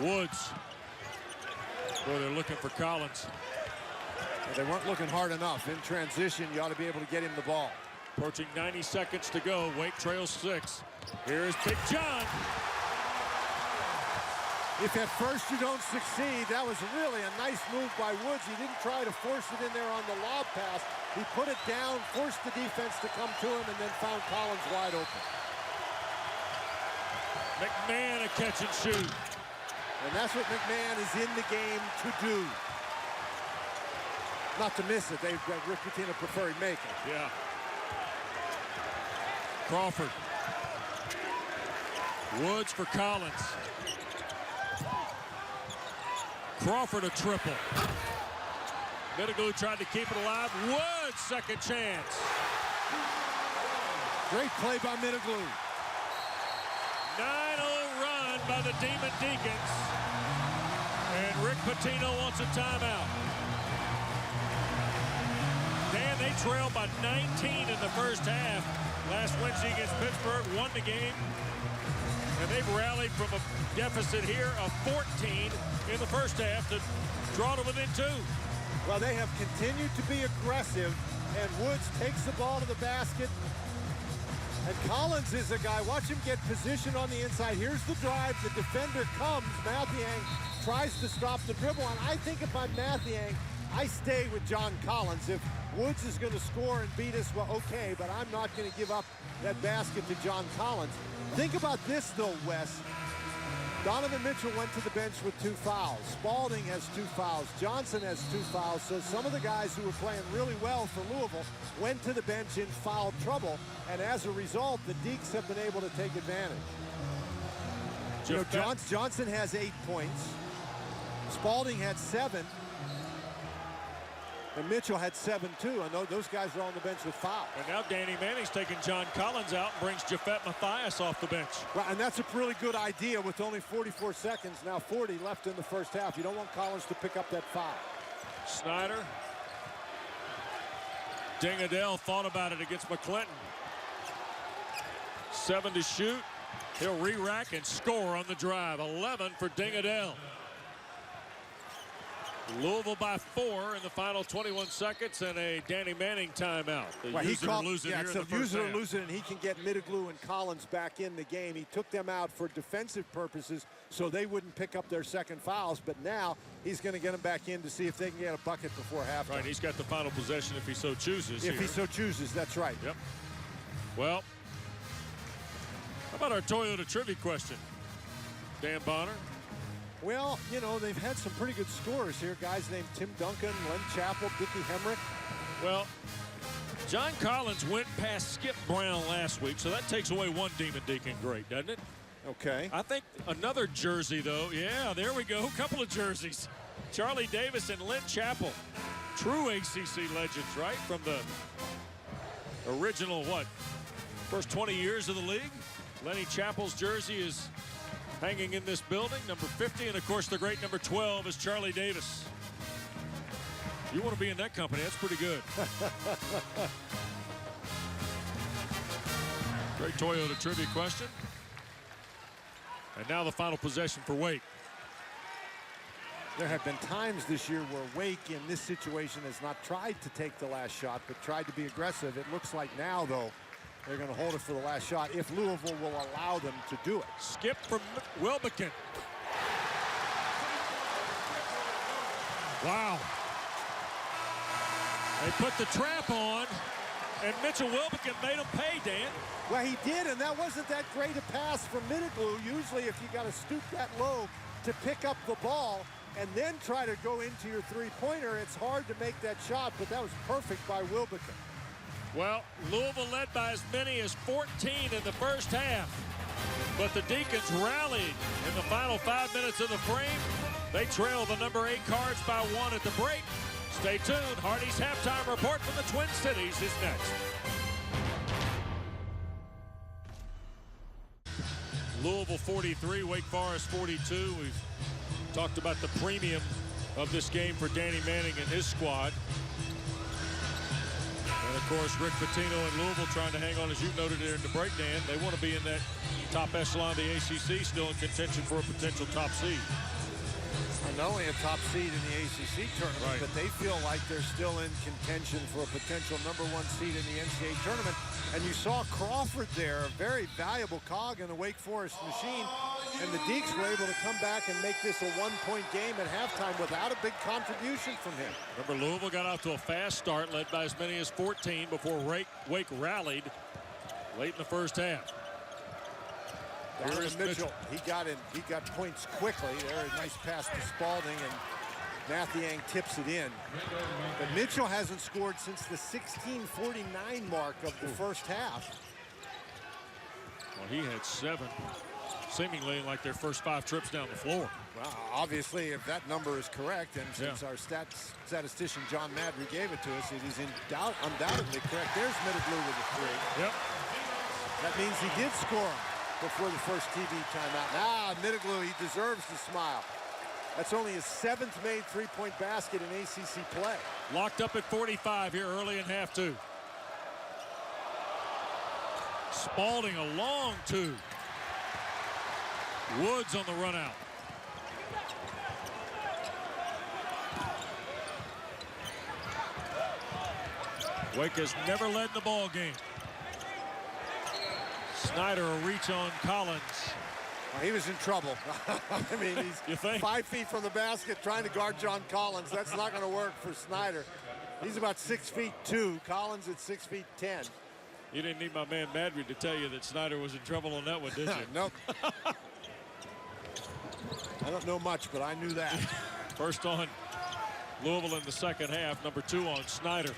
Woods. Boy, they're looking for Collins. They weren't looking hard enough. In transition, you ought to be able to get him the ball. Approaching 90 seconds to go. Wake trails 6. Here's Big John. If at first you don't succeed, that was really a nice move by Woods. He didn't try to force it in there on the lob pass. He put it down, forced the defense to come to him, and then found Collins wide open. McMahon a catch and shoot. And that's what McMahon is in the game to do. Not to miss it. They've got Rick Pitino preferred make it. Yeah. Crawford. Woods for Collins. Crawford a triple. Middleglue tried to keep it alive. Woods second chance. Great play by Middleglue. 9-0 run by the Demon Deacons. And Rick Pitino wants a timeout. Dan, they trailed by 19 in the first half. Last Wednesday against Pittsburgh, won the game. And they've rallied from a deficit here of 14 in the first half to draw to within 2. Well, they have continued to be aggressive, and Woods takes the ball to the basket. And Collins is a guy, watch him get position on the inside. Here's the drive, the defender comes, Mathiang tries to stop the dribble, and I think if I'm Mathiang, I stay with John Collins. If Woods is going to score and beat us, well, okay, but I'm not going to give up that basket to John Collins. Think about this, though, Wes. Donovan Mitchell went to the bench with 2 fouls. Spalding has 2 fouls. Johnson has 2 fouls. So some of the guys who were playing really well for Louisville went to the bench in foul trouble. And as a result, the Deacs have been able to take advantage. You know, Johnson has 8 points. Spalding had 7. And Mitchell had 7 too. I know those guys are on the bench with fouls. And now Danny Manning's taking John Collins out and brings Jafet Mathias off the bench. Right, and that's a really good idea with only 44 seconds, now 40 left in the first half. You don't want Collins to pick up that foul. Snyder. Dingadale thought about it against McClinton. 7 to shoot. He'll re-rack and score on the drive. 11 for Dingadale. Louisville by 4 in the final 21 seconds and a Danny Manning timeout. Use it or lose it here in the first use it or half. lose it, and he can get Middleglue and Collins back in the game. He took them out for defensive purposes so they wouldn't pick up their second fouls, but now he's going to get them back in to see if they can get a bucket before halftime. Right, he's got the final possession if he so chooses. If he so chooses, that's right. Yep. Well, how about our Toyota trivia question? Dan Bonner? Well, you know, they've had some pretty good scorers here. Guys named Tim Duncan, Len Chappell, Dickie Hemrick. Well, John Collins went past Skip Brown last week, so that takes away one Demon Deacon great, doesn't it? Okay. I think another jersey, though. Yeah, there we go. A couple of jerseys. Charlie Davis and Len Chappell. True ACC legends, right? From the original, first 20 years of the league. Lenny Chappell's jersey is hanging in this building, number 50, and of course the great number 12 is Charlie Davis. You want to be in that company, that's pretty good. Great Toyota trivia question. And now the final possession for Wake. There have been times this year where Wake in this situation has not tried to take the last shot, but tried to be aggressive. It looks like now, though, they're going to hold it for the last shot if Louisville will allow them to do it. Skip from Wilbekin. Wow. They put the trap on, and Mitchell Wilbekin made him pay, Dan. Well, he did, and that wasn't that great a pass from Middleglue. Usually if you got to stoop that low to pick up the ball and then try to go into your three-pointer, it's hard to make that shot, but that was perfect by Wilbekin. Well, Louisville led by as many as 14 in the first half. But the Deacons rallied in the final 5 minutes of the frame. They trail the number 8 Cards by 1 at the break. Stay tuned. Hardy's halftime report from the Twin Cities is next. Louisville 43, Wake Forest 42. We've talked about the premium of this game for Danny Manning and his squad. And, of course, Rick Pitino and Louisville trying to hang on, as you noted there in the break, Dan. They want to be in that top echelon of the ACC, still in contention for a potential top seed. Not only a top seed in the ACC tournament, Right. but they feel like they're still in contention for a potential #1 seed in the NCAA tournament. And you saw Crawford there, a very valuable cog in the Wake Forest machine. And the Deacs were able to come back and make this a one-point game at halftime without a big contribution from him. Remember, Louisville got off to a fast start, led by as many as 14 before Wake rallied late in the first half. Here is Mitchell. He got points quickly. There, a nice pass to Spalding, and Mathiang tips it in. But Mitchell hasn't scored since the 16:49 mark of the first half. Well, he had 7, seemingly like their first 5 trips down the floor. Well, obviously, if that number is correct, and since our statistician John Madry gave it to us, it is undoubtedly correct. There's Middleblue with a 3. Yep. That means he did score before the first TV timeout. Middleblue, he deserves to smile. That's only his 7th made three-point basket in ACC play. Locked up at 45 here early in half 2. Spalding a long 2. Woods on the run out. Wake has never led the ball game. Snyder a reach on Collins. Well, he was in trouble. I mean, he's 5 feet from the basket trying to guard John Collins. That's not going to work for Snyder. He's about 6'2". Collins at 6'10". You didn't need my man Madry to tell you that Snyder was in trouble on that one, did you? Nope. I don't know much, but I knew that. First on Louisville in the second half. Number 2 on Snyder.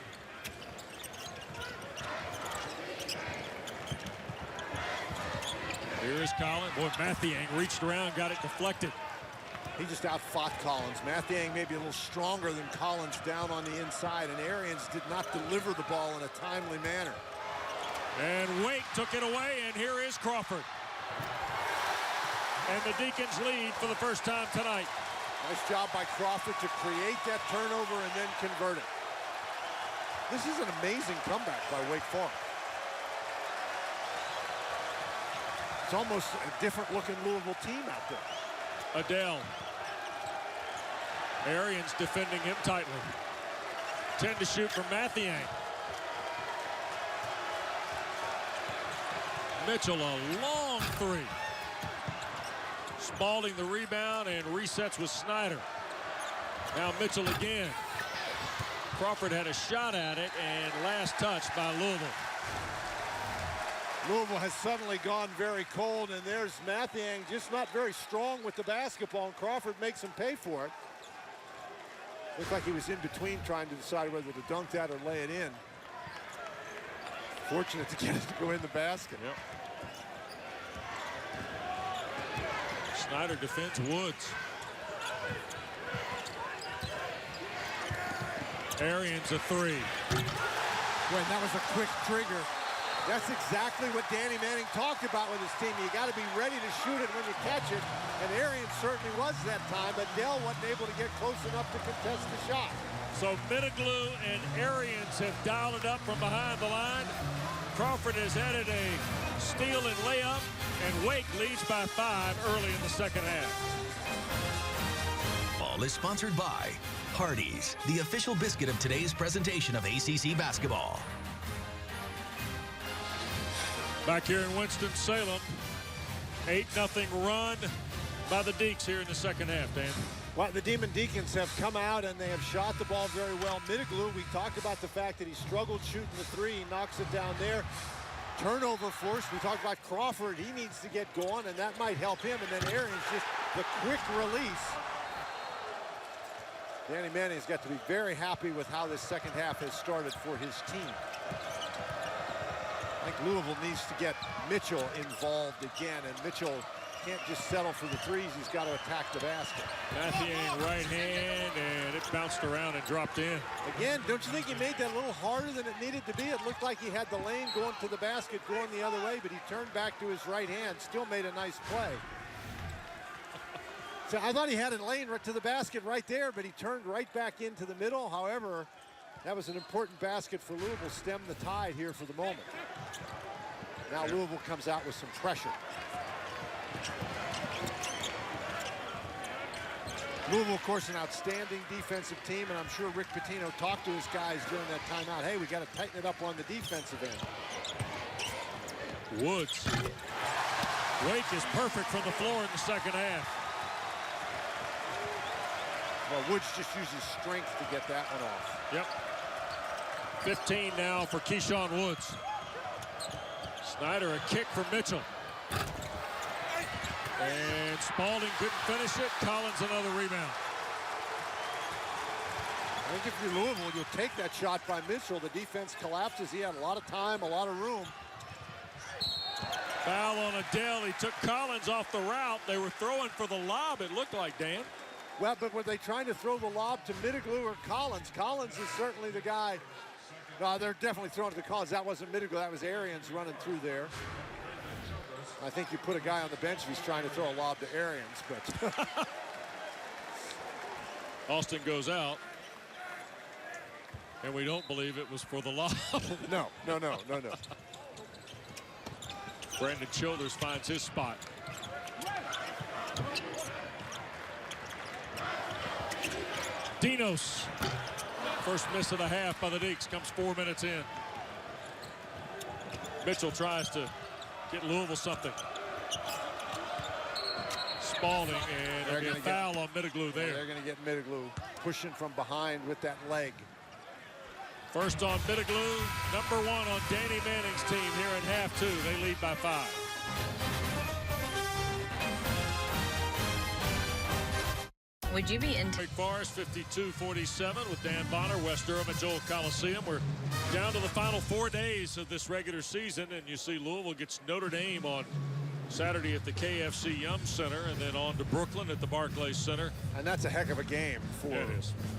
Here is Collins. Boy, Mathiang reached around, got it deflected. He just outfought Collins. Mathiang maybe a little stronger than Collins down on the inside, and Arians did not deliver the ball in a timely manner. And Wake took it away, and here is Crawford. And the Deacons lead for the first time tonight. Nice job by Crawford to create that turnover and then convert it. This is an amazing comeback by Wake Forest. It's almost a different looking Louisville team out there. Adele. Arians defending him tightly. 10 to shoot from Mathiang. Mitchell a long 3. Spalding the rebound and resets with Snyder. Now Mitchell again. Crawford had a shot at it, and last touch by Louisville. Louisville has suddenly gone very cold, and there's Mathiang just not very strong with the basketball, and Crawford makes him pay for it. Looked like he was in between trying to decide whether to dunk that or lay it in. Fortunate to get it to go in the basket. Yep. Snyder defends Woods. Arians a 3. When that was a quick trigger. That's exactly what Danny Manning talked about with his team. You got to be ready to shoot it when you catch it. And Arians certainly was that time, but Dell wasn't able to get close enough to contest the shot. So Middleglue and Arians have dialed it up from behind the line. Crawford has added a steal and layup, and Wake leads by 5 early in the second half. Ball is sponsored by Hardee's, the official biscuit of today's presentation of ACC basketball. Back here in Winston-Salem, 8-0 run by the Deacs here in the second half, Dan. Well, the Demon Deacons have come out and they have shot the ball very well. Middleglue, we talked about the fact that he struggled shooting the 3. He knocks it down there. Turnover force. We talked about Crawford. He needs to get going, and that might help him. And then Arians, just the quick release. Danny Manning's got to be very happy with how this second half has started for his team. I think Louisville needs to get Mitchell involved again, and Mitchell can't just settle for the 3s. He's got to attack the basket. Mathiang right hand, and it bounced around and dropped in. Again, don't you think he made that a little harder than it needed to be? It looked like he had the lane going to the basket, going the other way, but he turned back to his right hand, still made a nice play. So I thought he had a lane right to the basket right there, but he turned right back into the middle. However, that was an important basket for Louisville, stem the tide here for the moment. Now Louisville comes out with some pressure. Louisville, of course, an outstanding defensive team, and I'm sure Rick Pitino talked to his guys during that timeout. Hey, we got to tighten it up on the defensive end. Woods. Wake is perfect from the floor in the second half. Well, Woods just uses strength to get that one off. Yep. 15 now for Keyshawn Woods. Snyder, a kick for Mitchell. And Spalding couldn't finish it. Collins another rebound. I think if you're Louisville, you'll take that shot by Mitchell. The defense collapses. He had a lot of time, a lot of room. Foul on Adele. He took Collins off the route. They were throwing for the lob, it looked like, Dan. Well, but were they trying to throw the lob to Mitiglu or Collins? Collins is certainly the guy. No, they're definitely throwing it to Collins. That wasn't Mitiglu. That was Arians running through there. I think you put a guy on the bench if he's trying to throw a lob to Arians, but Austin goes out. And we don't believe it was for the lob. No. Brandon Childers finds his spot. Dinos. First miss of the half by the Deeks comes 4 minutes in. Mitchell tries to get Louisville something. Spalding, and there'll be a foul on Mitiglu there. They're going to get Mitiglu pushing from behind with that leg. First on Mitiglu, number 1 on Danny Manning's team here in half 2. They lead by 5. Would you be into Wake Forest 52-47 with Dan Bonner, West Durham at Joel Coliseum. We're down to the final 4 days of this regular season, and you see Louisville gets Notre Dame on Saturday at the KFC Yum Center, and then on to Brooklyn at the Barclays Center. And that's a heck of a game for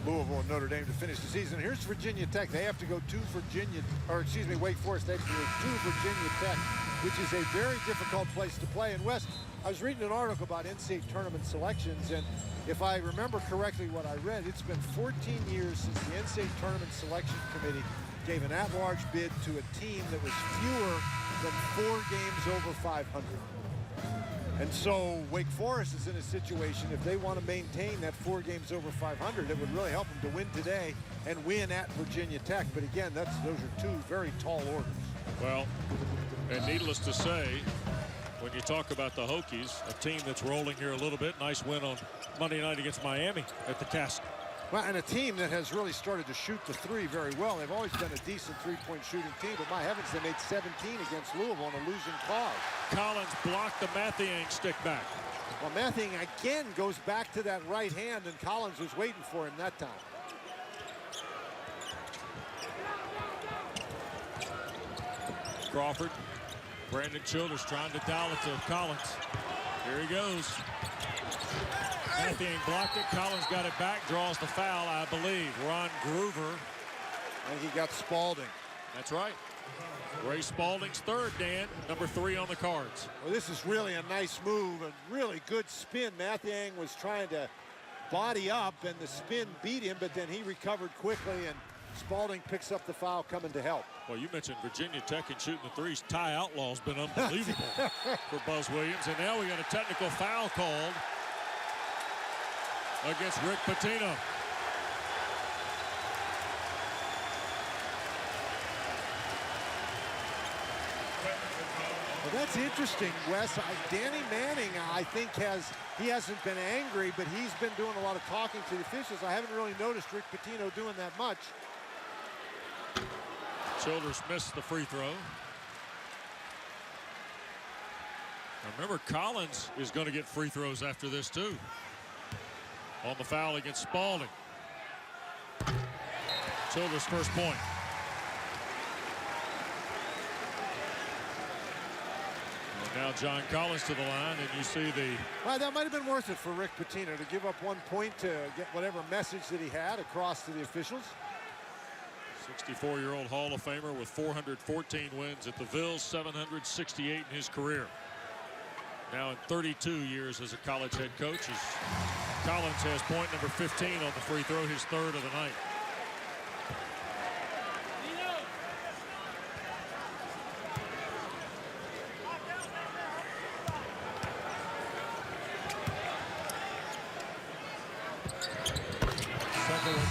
Louisville and Notre Dame to finish the season. Here's Virginia Tech. They have to go to Wake Forest. They have to go to Virginia Tech, which is a very difficult place to play. And Wes, I was reading an article about NCAA tournament selections, and if I remember correctly what I read, it's been 14 years since the NCAA tournament selection committee gave an at-large bid to a team that was fewer than 4 games over 500. And so Wake Forest is in a situation, if they want to maintain that 4 games over 500, it would really help them to win today and win at Virginia Tech. But again, those are 2 very tall orders. Well, and needless to say, when you talk about the Hokies, a team that's rolling here a little bit, nice win on Monday night against Miami at the Castle. Well, and a team that has really started to shoot the 3 very well. They've always been a decent 3-point shooting team, but my heavens, they made 17 against Louisville on a losing cause. Collins blocked the Mathiang stick back. Well, Mathiang again goes back to that right hand, and Collins was waiting for him that time. Crawford, Brandon Childers trying to dial it to Collins. Here he goes. Mathiang blocked it. Collins got it back, draws the foul, I believe. Ron Groover. And he got Spalding. That's right. Ray Spalding's third, Dan. Number 3 on the cards. Well, this is really a nice move and really good spin. Mathiang was trying to body up, and the spin beat him, but then he recovered quickly, and Spalding picks up the foul coming to help. Well, you mentioned Virginia Tech and shooting the threes. Ty Outlaw's been unbelievable for Buzz Williams, and now we got a technical foul called against Rick Pitino. Well, that's interesting, Wes. Danny Manning, I think, hasn't been angry, but he's been doing a lot of talking to the officials. I haven't really noticed Rick Pitino doing that much. Childers missed the free throw. Now remember, Collins is going to get free throws after this, too. On the foul against Spalding. Childers' first point. And now John Collins to the line, and you see the... Well, that might have been worth it for Rick Pitino to give up 1 point to get whatever message that he had across to the officials. 64-year-old Hall of Famer with 414 wins at the Vills, 768 in his career. Now in 32 years as a college head coach, as Collins has point number 15 on the free throw, his 3rd of the night.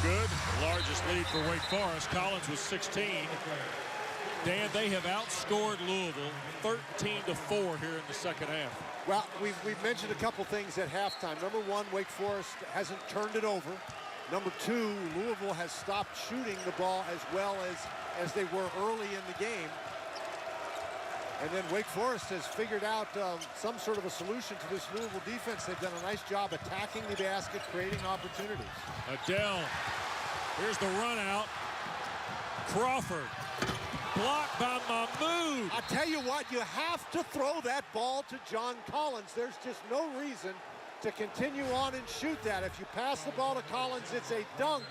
good. The largest lead for Wake Forest. Collins was 16. Dan, they have outscored Louisville 13-4 here in the second half. Well, we've mentioned a couple things at halftime. Number one, Wake Forest hasn't turned it over. Number two, Louisville has stopped shooting the ball as well as they were early in the game. And then Wake Forest has figured out some sort of a solution to this Louisville defense. They've done a nice job attacking the basket, creating opportunities. Adele, here's the run out. Crawford, blocked by Mahmoud. I tell you what, you have to throw that ball to John Collins. There's just no reason to continue on and shoot that. If you pass the ball to Collins, it's a dunk.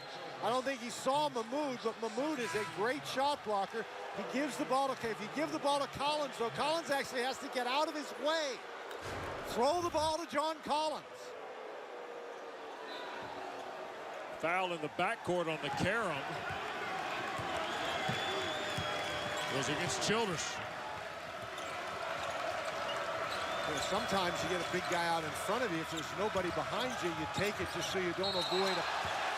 I don't think he saw Mahmoud, but Mahmoud is a great shot blocker. He gives the ball to, if you give the ball to Collins, though, Collins actually has to get out of his way. Throw the ball to John Collins. Foul in the backcourt on the carom. Goes against Childress. You know, sometimes you get a big guy out in front of you. If there's nobody behind you, you take it just so you don't avoid a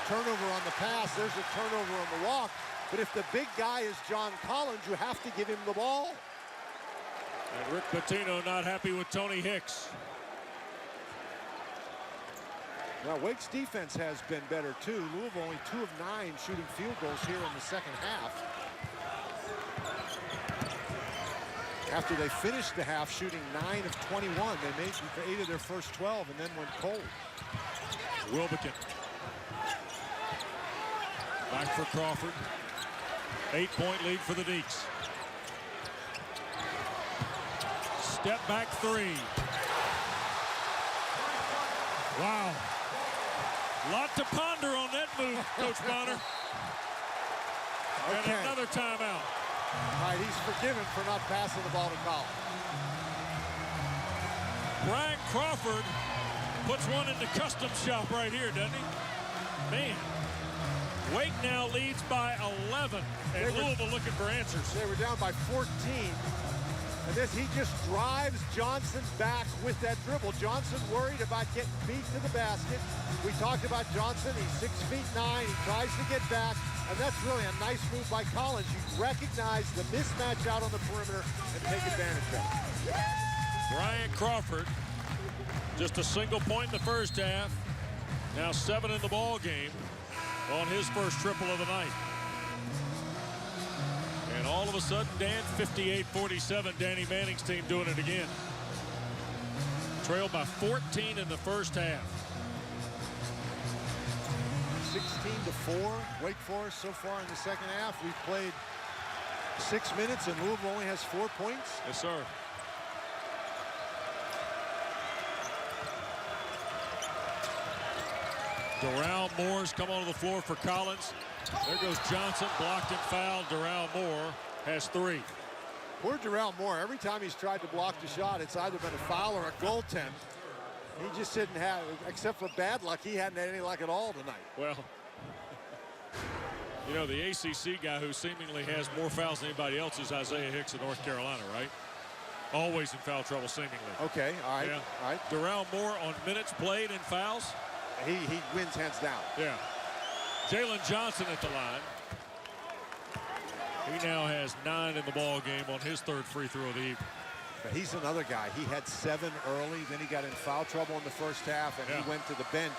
turnover on the pass. There's a turnover on the walk. But if the big guy is John Collins, you have to give him the ball. And Rick Pitino not happy with Tony Hicks. Now, Wake's defense has been better, too. Louisville only 2 of 9 shooting field goals here in the second half. After they finished the half shooting 9 of 21, they made 8 of their first 12 and then went cold. Wilbekin. Back for Crawford. 8-point lead for the Deeks. Step back three. Wow. Lot to ponder on that move, Coach Bonner. Okay. And another timeout. All right, he's forgiven for not passing the ball to Collins. Brian Crawford puts one in the custom shop right here, doesn't he? Man. Wake now leads by 11, and Louisville looking for answers. They were down by 14, and he just drives Johnson back with that dribble. Johnson worried about getting beat to the basket. We talked about Johnson. He's 6'9". He tries to get back, and that's really a nice move by Collins. You recognize the mismatch out on the perimeter and take advantage of it. Brian Crawford, just a single point in the first half. Now 7 in the ball game on his first triple of the night. And all of a sudden, Dan, 58-47, Danny Manning's team doing it again. Trailed by 14 in the first half. 16-4, Wake Forest so far in the second half. We've played 6 minutes, and Louisville only has 4 points. Yes, sir. Doral Moore's come onto the floor for Collins. There goes Johnson, blocked and fouled. Doral Moore has 3. Poor Doral Moore, every time he's tried to block the shot, it's either been a foul or a goaltend. He just didn't have, except for bad luck, he hadn't had any luck at all tonight. Well, you know, the ACC guy who seemingly has more fouls than anybody else is Isaiah Hicks of North Carolina, right? Always in foul trouble, seemingly. Okay, all right, Yeah. all right. Doral Moore on minutes played and fouls. He wins hands down. Yeah. Jalen Johnson at the line. He now has 9 in the ball game on his 3rd free throw of the evening. But he's another guy. He had 7 early, then he got in foul trouble in the first half, and he went to the bench.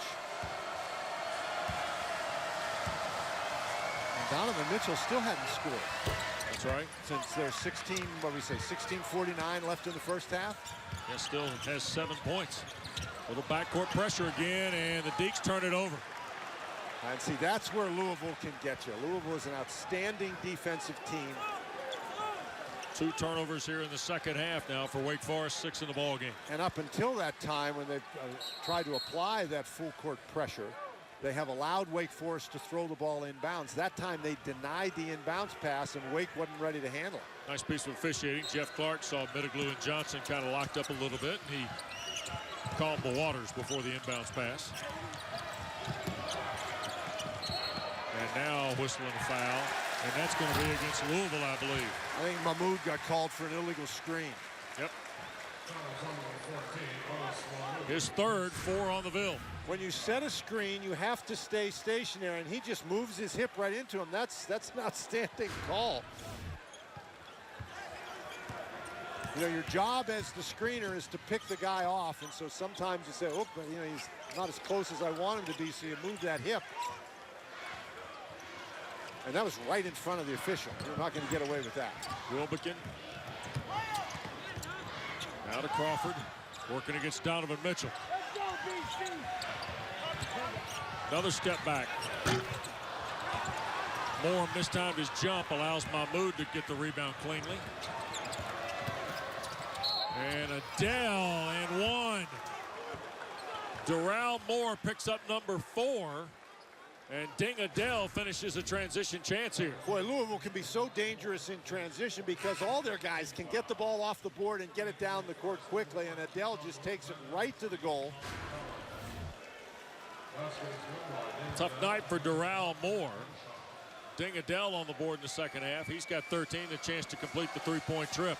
And Donovan Mitchell still hadn't scored. That's right. Since there's 16:49 left in the first half. Yeah, still has 7 points. Little backcourt pressure again, and the Deeks turn it over. And see, that's where Louisville can get you. Louisville is an outstanding defensive team. 2 turnovers here in the second half now for Wake Forest, 6 in the ball game. And up until that time, when they tried to apply that full court pressure, they have allowed Wake Forest to throw the ball inbounds. That time they denied the inbounds pass, and Wake wasn't ready to handle it. Nice piece of officiating. Jeff Clark saw Middleglue and Johnson kind of locked up a little bit, and he calmed the waters before the inbounds pass. And now whistling a foul, and that's going to be against Louisville, I believe. I think Mahmoud got called for an illegal screen. Yep. His third, 4 on the Ville. When you set a screen, you have to stay stationary, and he just moves his hip right into him. That's an outstanding call. You know, your job as the screener is to pick the guy off, and so sometimes you say, oh, but, you know, he's not as close as I want him to be, so you move that hip. And that was right in front of the official. You're not going to get away with that. Wilbekin. Now to Crawford, working against Donovan Mitchell. Another step back. Moore mistimed his jump, allows Mahmoud to get the rebound cleanly. And Adele and 1. Darrell Moore picks up number 4. And Ding Adele finishes a transition chance here. Boy, Louisville can be so dangerous in transition because all their guys can get the ball off the board and get it down the court quickly, and Adele just takes it right to the goal. Tough night for Darrell Moore. Ding Adele on the board in the second half. He's got 13, a chance to complete the three-point trip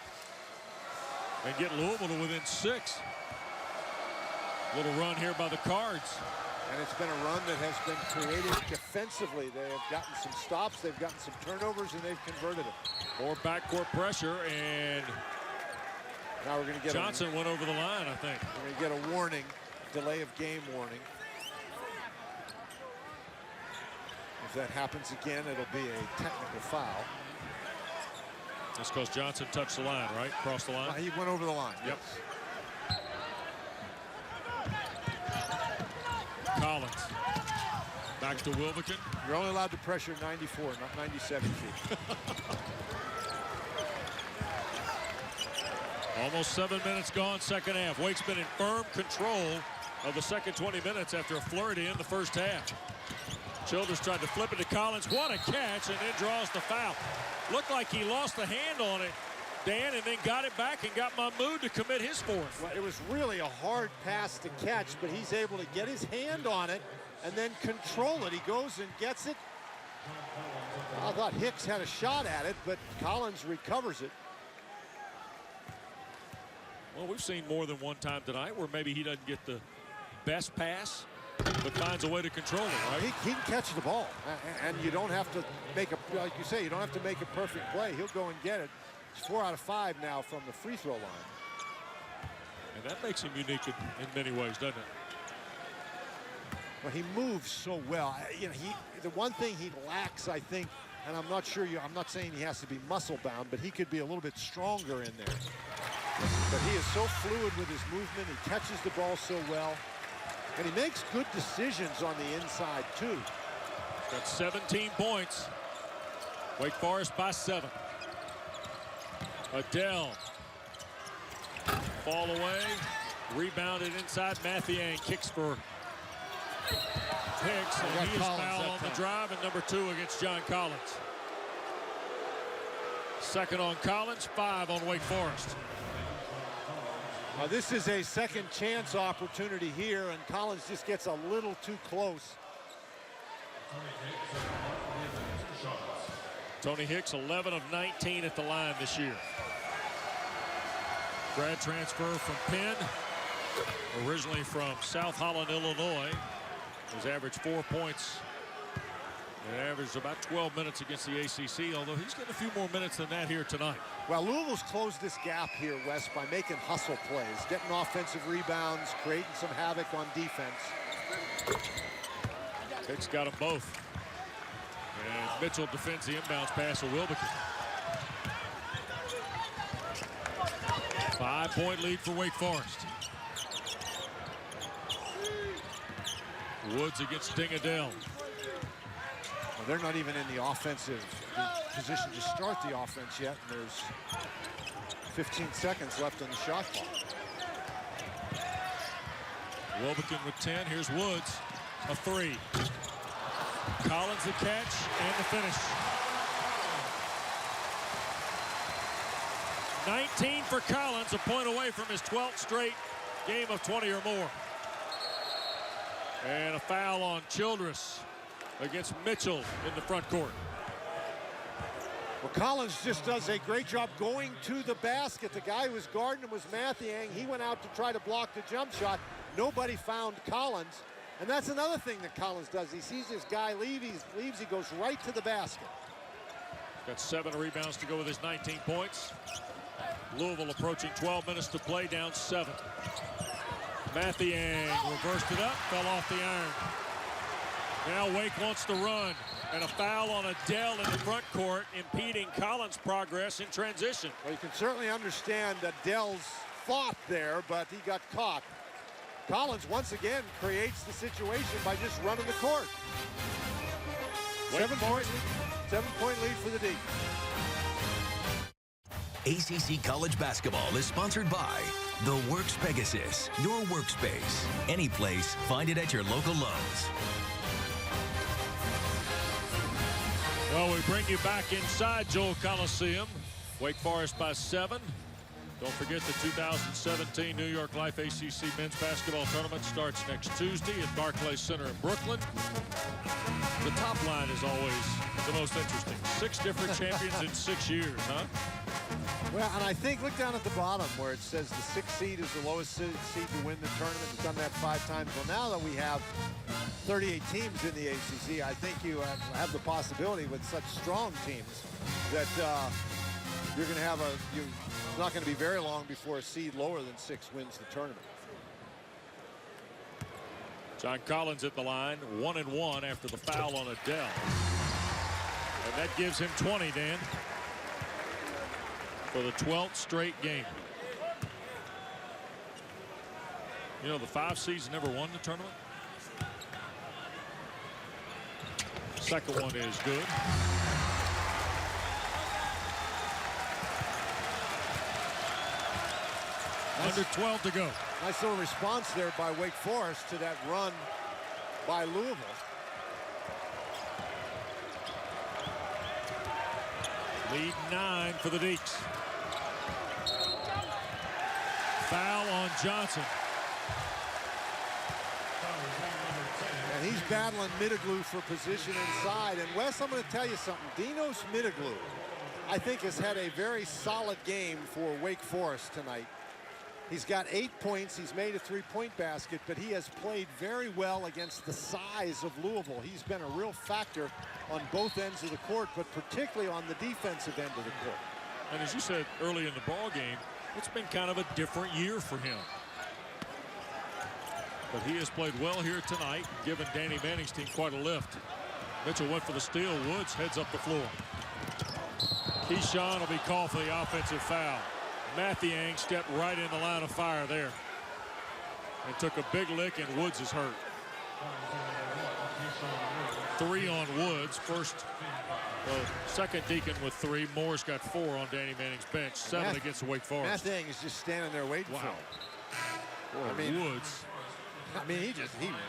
and get Louisville to within 6. Little run here by the Cards. And it's been a run that has been created defensively. They have gotten some stops, they've gotten some turnovers, and they've converted them. More backcourt pressure, and now we're going to get Johnson went over the line, I think. We're going to get a warning, delay of game warning. If that happens again, it'll be a technical foul. That's because Johnson touched the line, right? Crossed the line? He went over the line. Yep. Yes. Collins. Back to Wilbekin. You're only allowed to pressure 94, not 97 feet. Almost 7 minutes gone, second half. Wake's been in firm control of the second 20 minutes after a flurry to end the first half. Childers tried to flip it to Collins. What a catch, and then draws the foul. Looked like he lost the hand on it, Dan, and then got it back and got Mahmoud to commit his fourth. Well, it was really a hard pass to catch, but he's able to get his hand on it and then control it. He goes and gets it. I thought Hicks had a shot at it, but Collins recovers it. Well, we've seen more than one time tonight where maybe he doesn't get the best pass, but finds a way to control it, right? He can catch the ball, and you don't have to make a, like you say, you don't have to make a perfect play. He'll go and get it. It's 4 out of 5 now from the free throw line. And that makes him unique in many ways, doesn't it? Well, he moves so well. You know, the one thing he lacks, I think, and I'm not sure I'm not saying he has to be muscle bound, but he could be a little bit stronger in there. But he is so fluid with his movement. He catches the ball so well. And he makes good decisions on the inside, too. He's got 17 points. Wake Forest by 7. Adele. Fall away. Rebounded inside. Mathiang kicks for Hicks. And he is fouled on the drive, and number 2 against John Collins. Second on Collins, 5 on Wake Forest. This is a second chance opportunity here, and Collins just gets a little too close. Tony Hicks, 11 of 19 at the line this year. Grad transfer from Penn, originally from South Holland, Illinois. He's averaged 4 points. He averaged about 12 minutes against the ACC, although he's getting a few more minutes than that here tonight. Well, Louisville's closed this gap here, Wes, by making hustle plays, getting offensive rebounds, creating some havoc on defense. Hicks got them both. And Mitchell defends the inbounds pass of Wilbekin. 5-point lead for Wake Forest. Woods against Ding Adele. Well, they're not even in the offensive position to start the offense yet, and there's 15 seconds left on the shot clock. Wilbekin with 10. Here's Woods. A 3. Collins the catch and the finish. 19 for Collins, a point away from his 12th straight game of 20 or more. And a foul on Childress against Mitchell in the front court. Well, Collins just does a great job going to the basket. The guy who was guarding him was Mathiang. He went out to try to block the jump shot. Nobody found Collins. And that's another thing that Collins does. He sees this guy leave, he goes right to the basket. Got 7 rebounds to go with his 19 points. Louisville approaching 12 minutes to play, down 7. Mathiang reversed it up, fell off the iron. Now Wake wants to run. And a foul on Adele in the front court, impeding Collins' progress in transition. Well, you can certainly understand Adele's thought there, but he got caught. Collins once again creates the situation by just running the court. 7-point lead for the D. ACC College Basketball is sponsored by The Works Pegasus, your workspace. Any place, find it at your local Lowe's. Well, we bring you back inside Joel Coliseum. Wake Forest by 7. Don't forget the 2017 New York Life ACC Men's Basketball Tournament starts next Tuesday at Barclays Center in Brooklyn. The top line is always the most interesting. 6 different champions in 6 years, huh? Well, and I think, look down at the bottom where it says the 6th seed is the lowest seed to win the tournament. It's done that 5 times. Well, now that we have 38 teams in the ACC, I think you have the possibility with such strong teams that you're going to have it's not going to be very long before a seed lower than 6 wins the tournament. John Collins at the line, 1-1 after the foul on Adele. And that gives him 20, Dan, for the 12th straight game. You know, the 5 seeds never won the tournament. Second one is good. Under 12 to go. Nice little response there by Wake Forest to that run by Louisville. Lead 9 for the Deeks. Foul on Johnson. And he's battling Middleglue for position inside. And Wes, I'm going to tell you something. Dinos Middleglue, I think, has had a very solid game for Wake Forest tonight. He's got 8 points. He's made a 3-point basket, but he has played very well against the size of Louisville. He's been a real factor on both ends of the court, but particularly on the defensive end of the court. And as you said early in the ball game, it's been kind of a different year for him. But he has played well here tonight, giving Danny Manning's team quite a lift. Mitchell went for the steal. Woods heads up the floor. Keyshawn will be called for the offensive foul. Mathiang stepped right in the line of fire there and took a big lick, and Woods is hurt. 3 on Woods. Second Deacon with 3. Moore's got 4 on Danny Manning's bench. 7 against Wake Forest. Mathiang is just standing there waiting for him. Boy, Woods. I mean, he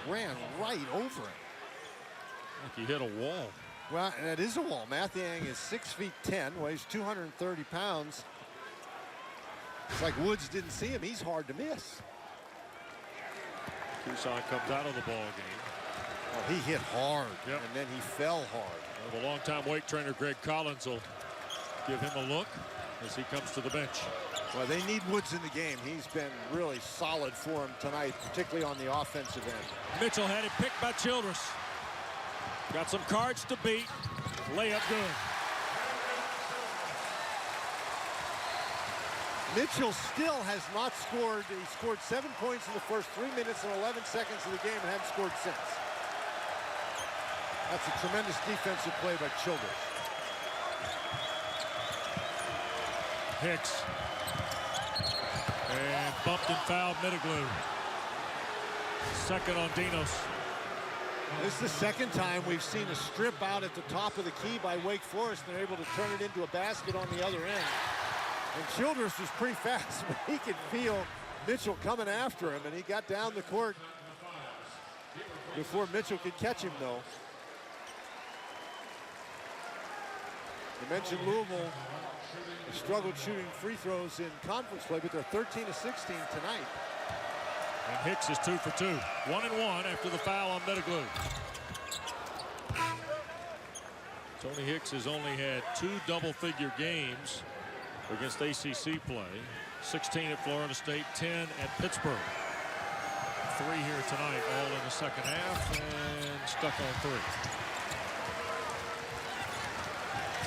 ran right over him. Like he hit a wall. Well, and it is a wall. Mathiang is 6'10", weighs 230 pounds. It's like Woods didn't see him. He's hard to miss. Tucson comes out of the ball game. Well, he hit hard, and then he fell hard. Well, the longtime Wake trainer Greg Collins will give him a look as he comes to the bench. Well, they need Woods in the game. He's been really solid for him tonight, particularly on the offensive end. Mitchell had it picked by Childress. Got some cards to beat. Layup good. Mitchell still has not scored. He scored 7 points in the first 3 minutes and 11 seconds of the game and hasn't scored since. That's a tremendous defensive play by Childress. Hicks. And bumped and fouled Middleglue. Second on Dinos. This is the second time we've seen a strip out at the top of the key by Wake Forest. They're able to turn it into a basket on the other end. And Childress was pretty fast, but he could feel Mitchell coming after him, and he got down the court before Mitchell could catch him, though. You mentioned Louisville struggled shooting free throws in conference play, but they're 13 of 16 tonight. And Hicks is 2 for 2. 1-1 after the foul on Middleglue. Tony Hicks has only had 2 double-figure games against ACC play. 16 at Florida State, 10 at Pittsburgh. 3 here tonight, all in the second half, and stuck on 3.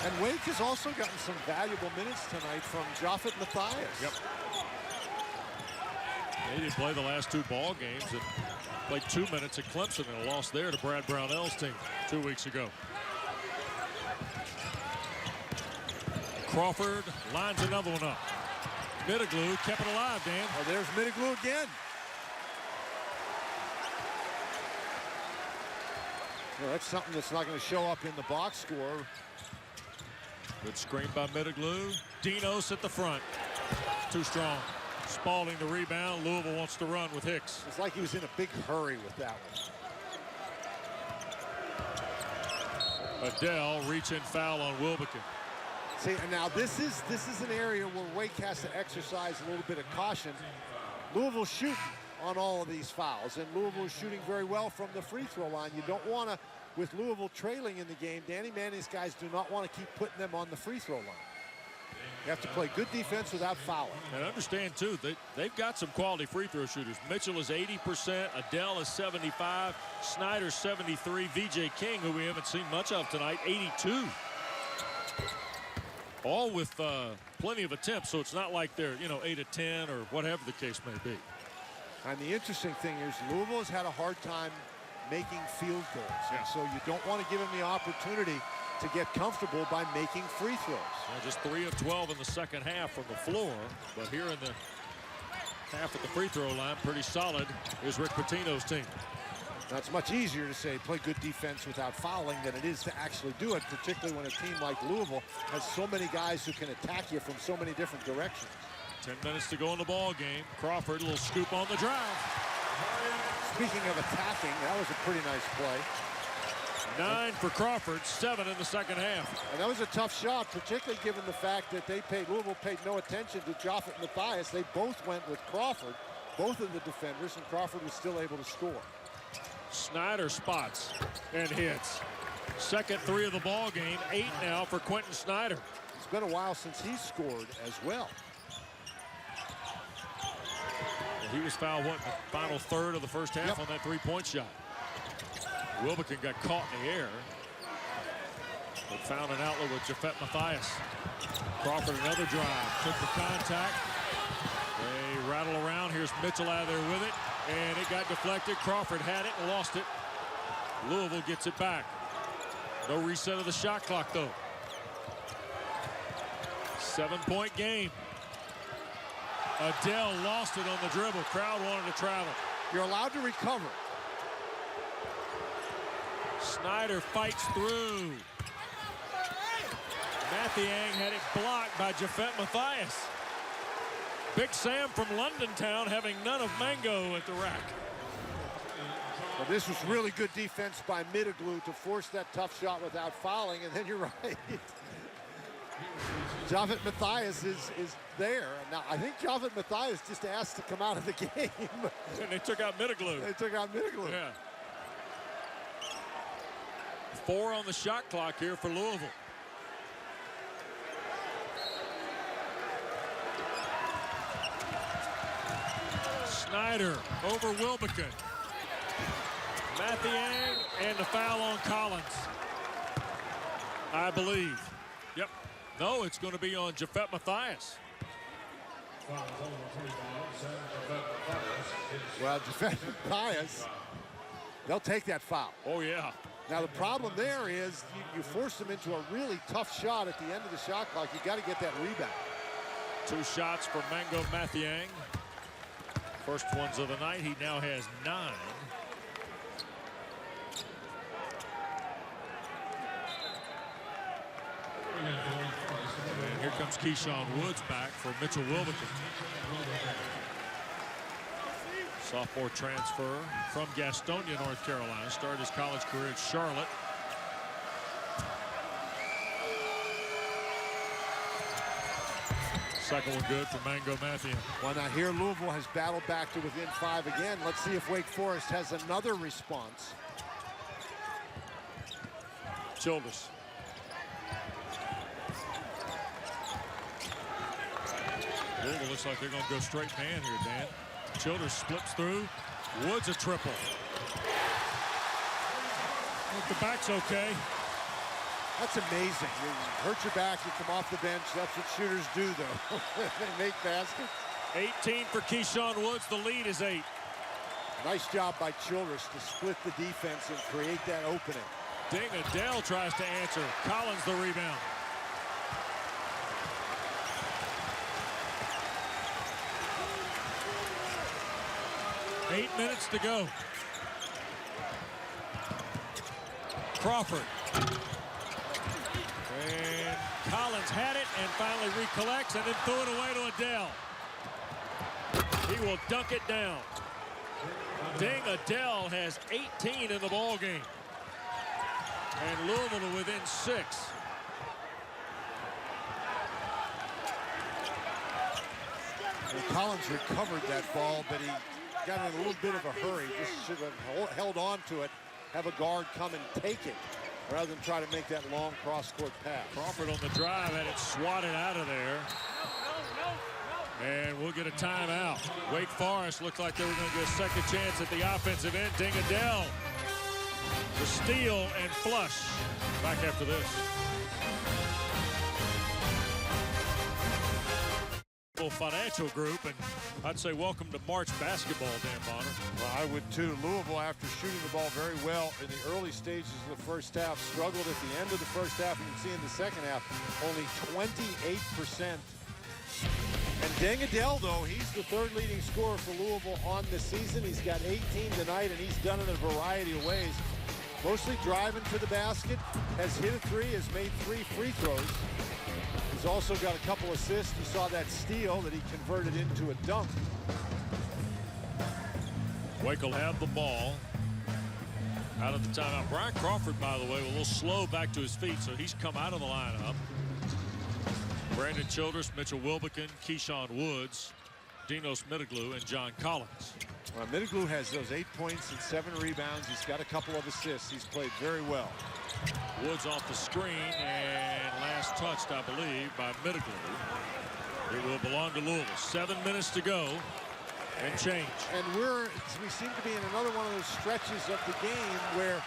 And Wake has also gotten some valuable minutes tonight from Japhet Matthias. Yep. They didn't play the last 2 ball games and played 2 minutes at Clemson and lost there to Brad Brownell's team 2 weeks ago. Crawford lines another one up. Middleglue kept it alive, Dan. Oh, there's Middleglue again. Well, that's something that's not going to show up in the box score. Good screen by Middleglue. Dinos at the front. Too strong. Spalding the rebound. Louisville wants to run with Hicks. It's like he was in a big hurry with that one. Adele reach-in foul on Wilbekin. See, and now this is an area where Wake has to exercise a little bit of caution. Louisville's shooting on all of these fouls, and Louisville is shooting very well from the free throw line. You don't want to, with Louisville trailing in the game, Danny Manning's guys do not want to keep putting them on the free throw line. You have to play good defense without fouling. And understand, too, they've got some quality free throw shooters. Mitchell is 80%, Adele is 75, Snyder 73, VJ King, who we haven't seen much of tonight, 82. All with plenty of attempts, so it's not like they're, 8 of 10 or whatever the case may be. And the interesting thing is Louisville has had a hard time making field goals. Yeah. And so you don't want to give them the opportunity to get comfortable by making free throws. Yeah, just 3 of 12 in the second half from the floor, but here in the half at the free throw line, pretty solid is Rick Pitino's team. Now, it's much easier to say play good defense without fouling than it is to actually do it, particularly when a team like Louisville has so many guys who can attack you from so many different directions. 10 minutes to go in the ball game. Crawford, a little scoop on the drive. Speaking of attacking, that was a pretty nice play. 9 for Crawford, 7 in the second half. And that was a tough shot, particularly given the fact that Louisville paid no attention to Japhet Matthias. They both went with Crawford, both of the defenders, and Crawford was still able to score. Snyder spots and hits. Second 3 of the ball game, 8 now for Quentin Snyder. It's been a while since he scored as well. He was fouled, what, in the final third of the first half on that 3-point shot. Wilbekin got caught in the air, but found an outlet with Japhet Matthias. Crawford, another drive, took the contact. They rattle around. Here's Mitchell out of there with it, and it got deflected. Crawford had it and lost it. Louisville gets it back. No reset of the shot clock, though. 7-point game. Adele lost it on the dribble. Crowd wanted to travel. You're allowed to recover. Snyder fights through. Mathiang had it blocked by Japhet Matthias. Big Sam from London Town having none of Mango at the rack. Well, this was really good defense by Middleglue to force that tough shot without fouling, and then you're right. Japhet Matthias is there. Now, I think Japhet Matthias just asked to come out of the game. And they took out Middleglue. They took out Middleglue. Yeah. 4 on the shot clock here for Louisville. Snyder over Wilbekin. Mathiang and the foul on Collins, I believe. Yep. No, it's going to be on Japhet Matthias. Well, Japhet Matthias, they'll take that foul. Oh, yeah. Now, the problem there is you force them into a really tough shot at the end of the shot clock. You got to get that rebound. 2 shots for Mango Mathiang. First ones of the night. He now has 9. And here comes Keyshawn Woods back for Mitchell Wilbekin. Sophomore transfer from Gastonia, North Carolina. Started his college career at Charlotte. Second one good for Mango Mathiang. Well, now here Louisville has battled back to within 5 again. Let's see if Wake Forest has another response. Childress Louisville looks like they're going to go straight man here, Dan. Childers splits through. Woods a triple. Look, the back's okay. That's amazing. You hurt your back, you come off the bench. That's what shooters do, though. They make baskets. 18 for Keyshawn Woods. The lead is 8. Nice job by Childress to split the defense and create that opening. Ding Adele tries to answer. Collins the rebound. Eight minutes to go. Crawford. And Collins had it and finally recollects and then threw it away to Adele. He will dunk it down. Ding Adele has 18 in the ball game. And Louisville are within 6. Well, Collins recovered that ball, but he got in a little bit of a hurry. Just should have held on to it, have a guard come and take it, rather than try to make that long cross-court pass. Crawford on the drive had it swatted out of there. And we'll get a timeout. Wake Forest looked like they were going to get a second chance at the offensive end. Ding Adele, the steal and flush. Back after this. Financial Group, and I'd say welcome to March basketball, Dan Bonner. Well, I would too. Louisville, after shooting the ball very well in the early stages of the first half, struggled at the end of the first half. You can see in the second half, only 28%. And Ding Adele, though, he's the third leading scorer for Louisville on the season. He's got 18 tonight, and he's done it in a variety of ways. Mostly driving to the basket, has hit a 3, has made 3 free throws. He's also got a couple assists. You saw that steal that he converted into a dunk. Wake will have the ball out of the timeout. Brian Crawford, by the way, a little slow back to his feet, so he's come out of the lineup. Brandon Childress, Mitchell Wilbekin, Keyshawn Woods, Dinos Mitiglu, and John Collins. Well, Mitiglu has those 8 points and 7 rebounds. He's got a couple of assists. He's played very well. Woods off the screen and last touched, I believe, by Mitiglu. It will belong to Louisville. 7 minutes to go and change. And we seem to be in another one of those stretches of the game where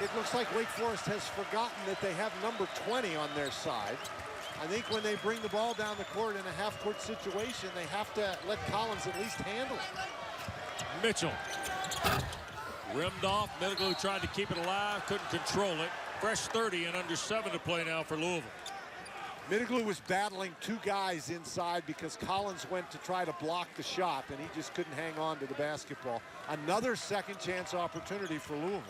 it looks like Wake Forest has forgotten that they have number 20 on their side. I think when they bring the ball down the court in a half-court situation, they have to let Collins at least handle it. Mitchell. Rimmed off. Mitiglu tried to keep it alive, couldn't control it. Fresh 30 and under 7 to play now for Louisville. Mitiglu was battling 2 guys inside because Collins went to try to block the shot, and he just couldn't hang on to the basketball. Another second chance opportunity for Louisville.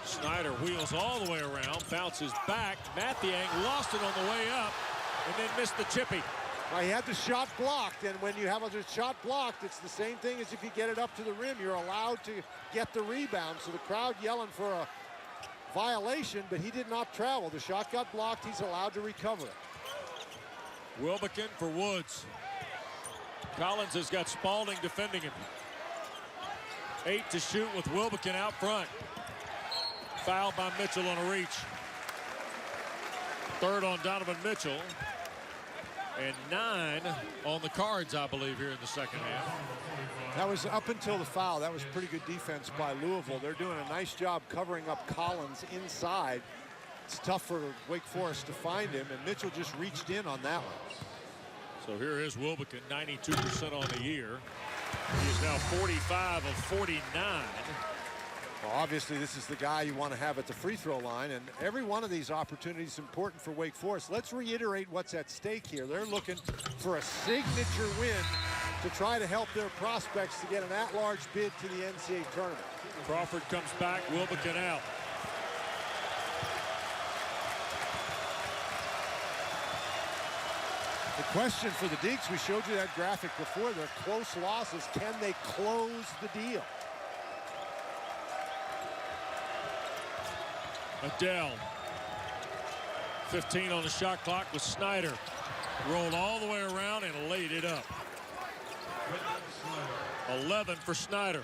Snyder wheels all the way around, bounces back. Mathiang lost it on the way up and then missed the chippy. Well, he had the shot blocked, and when you have a shot blocked, it's the same thing as if you get it up to the rim. You're allowed to get the rebound. So the crowd yelling for a violation, but he did not travel. The shot got blocked. He's allowed to recover it. Wilbekin for Woods. Collins has got Spalding defending him. 8 to shoot with Wilbekin out front. Foul by Mitchell on a reach. Third on Donovan Mitchell. And 9 on the cards, I believe, here in the second half. That was up until the foul. That was pretty good defense by Louisville. They're doing a nice job covering up Collins inside. It's tough for Wake Forest to find him, and Mitchell just reached in on that one. So here is Wilbekin, 92% on the year. He is now 45 of 49. Well, obviously, this is the guy you want to have at the free throw line, and every one of these opportunities is important for Wake Forest. Let's reiterate what's at stake here. They're looking for a signature win to try to help their prospects to get an at-large bid to the NCAA tournament. Crawford comes back, Wilbekin out. The question for the Deacs, we showed you that graphic before, their close losses, can they close the deal? Adele. 15 on the shot clock with Snyder. Rolled all the way around and laid it up. 11 for Snyder.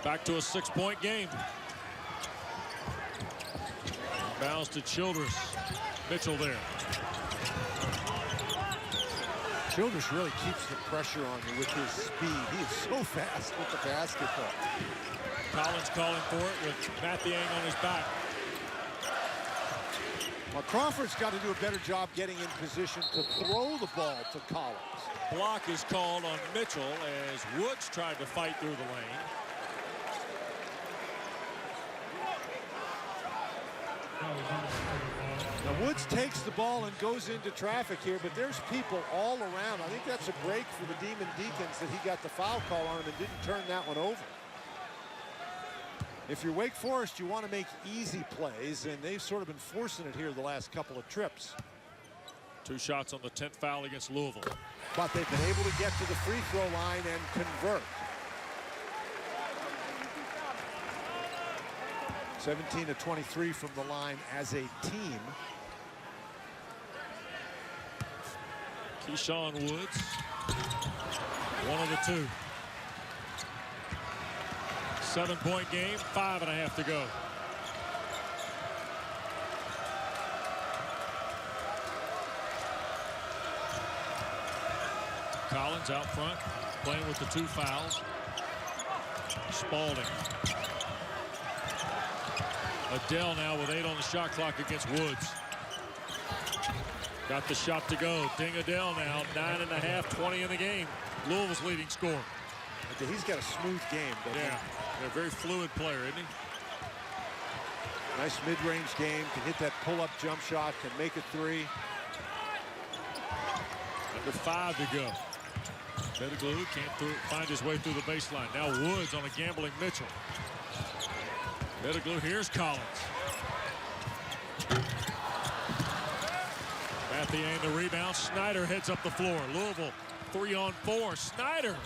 Back to a 6-point game. Bounce to Childress. Mitchell there. Childress really keeps the pressure on you with his speed. He is so fast with the basketball. Collins calling for it with Mathiang on his back. Well, Crawford's got to do a better job getting in position to throw the ball to Collins. Block is called on Mitchell as Woods tried to fight through the lane. Now Woods takes the ball and goes into traffic here, but there's people all around. I think that's a break for the Demon Deacons that he got the foul call on him and didn't turn that one over. If you're Wake Forest, you want to make easy plays, and they've sort of been forcing it here the last couple of trips. 2 shots on the 10th foul against Louisville. But they've been able to get to the free throw line and convert. 17 to 23 from the line as a team. Keyshawn Woods, one of the 2. 7-point game, 5.5 to go. Collins out front, playing with the 2 fouls. Spalding. Adele now with 8 on the shot clock against Woods. Got the shot to go. Ding Adele now, 9.5, 20 in the game. Louisville's leading scorer. He's got a smooth game. Yeah, a very fluid player, isn't he? Nice mid-range game, can hit that pull-up jump shot, can make a 3. Under 5 to go. Pettigrew can't find his way through the baseline. Now Woods on a gambling Mitchell. Pettigrew, here's Collins. Mathiang the rebound. Snyder heads up the floor. Louisville 3-on-4. Snyder.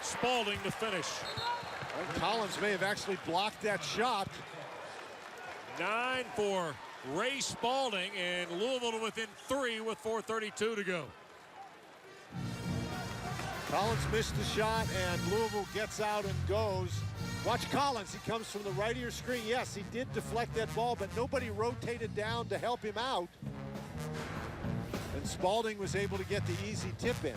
Spalding to finish. Well, Collins may have actually blocked that shot. 9 for Ray Spalding, and Louisville to within 3 with 4:32 to go. Collins missed the shot, and Louisville gets out and goes. Watch Collins. He comes from the right of your screen. Yes, he did deflect that ball, but nobody rotated down to help him out. And Spalding was able to get the easy tip in.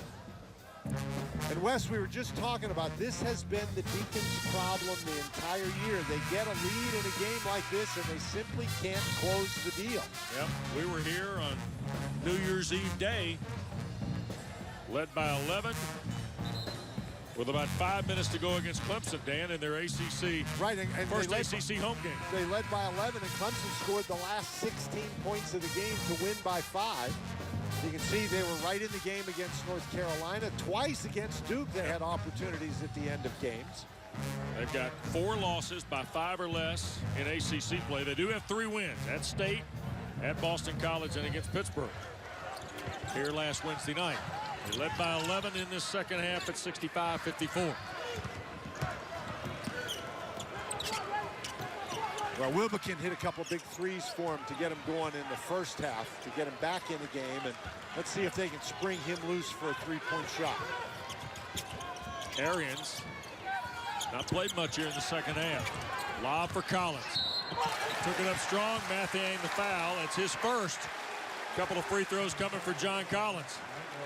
And Wes, we were just talking about this has been the Deacons' problem the entire year. They get a lead in a game like this, and they simply can't close the deal. Yep, we were here on New Year's Eve day, led by 11, with about 5 minutes to go against Clemson, Dan, in their ACC, right, and first ACC home game. They led by 11, and Clemson scored the last 16 points of the game to win by 5. You can see they were right in the game against North Carolina. Twice against Duke, they had opportunities at the end of games. They've got 4 losses by 5 or less in ACC play. They do have 3 wins at State, at Boston College, and against Pittsburgh. Here last Wednesday night. They led by 11 in this second half at 65-54. Well, Wilbekin hit a couple of big threes for him to get him going in the first half, to get him back in the game, and let's see if they can spring him loose for a 3-point shot. Arians not played much here in the second half. Lob for Collins. Took it up strong. Mathiang the foul. It's his first. Couple of free throws coming for John Collins.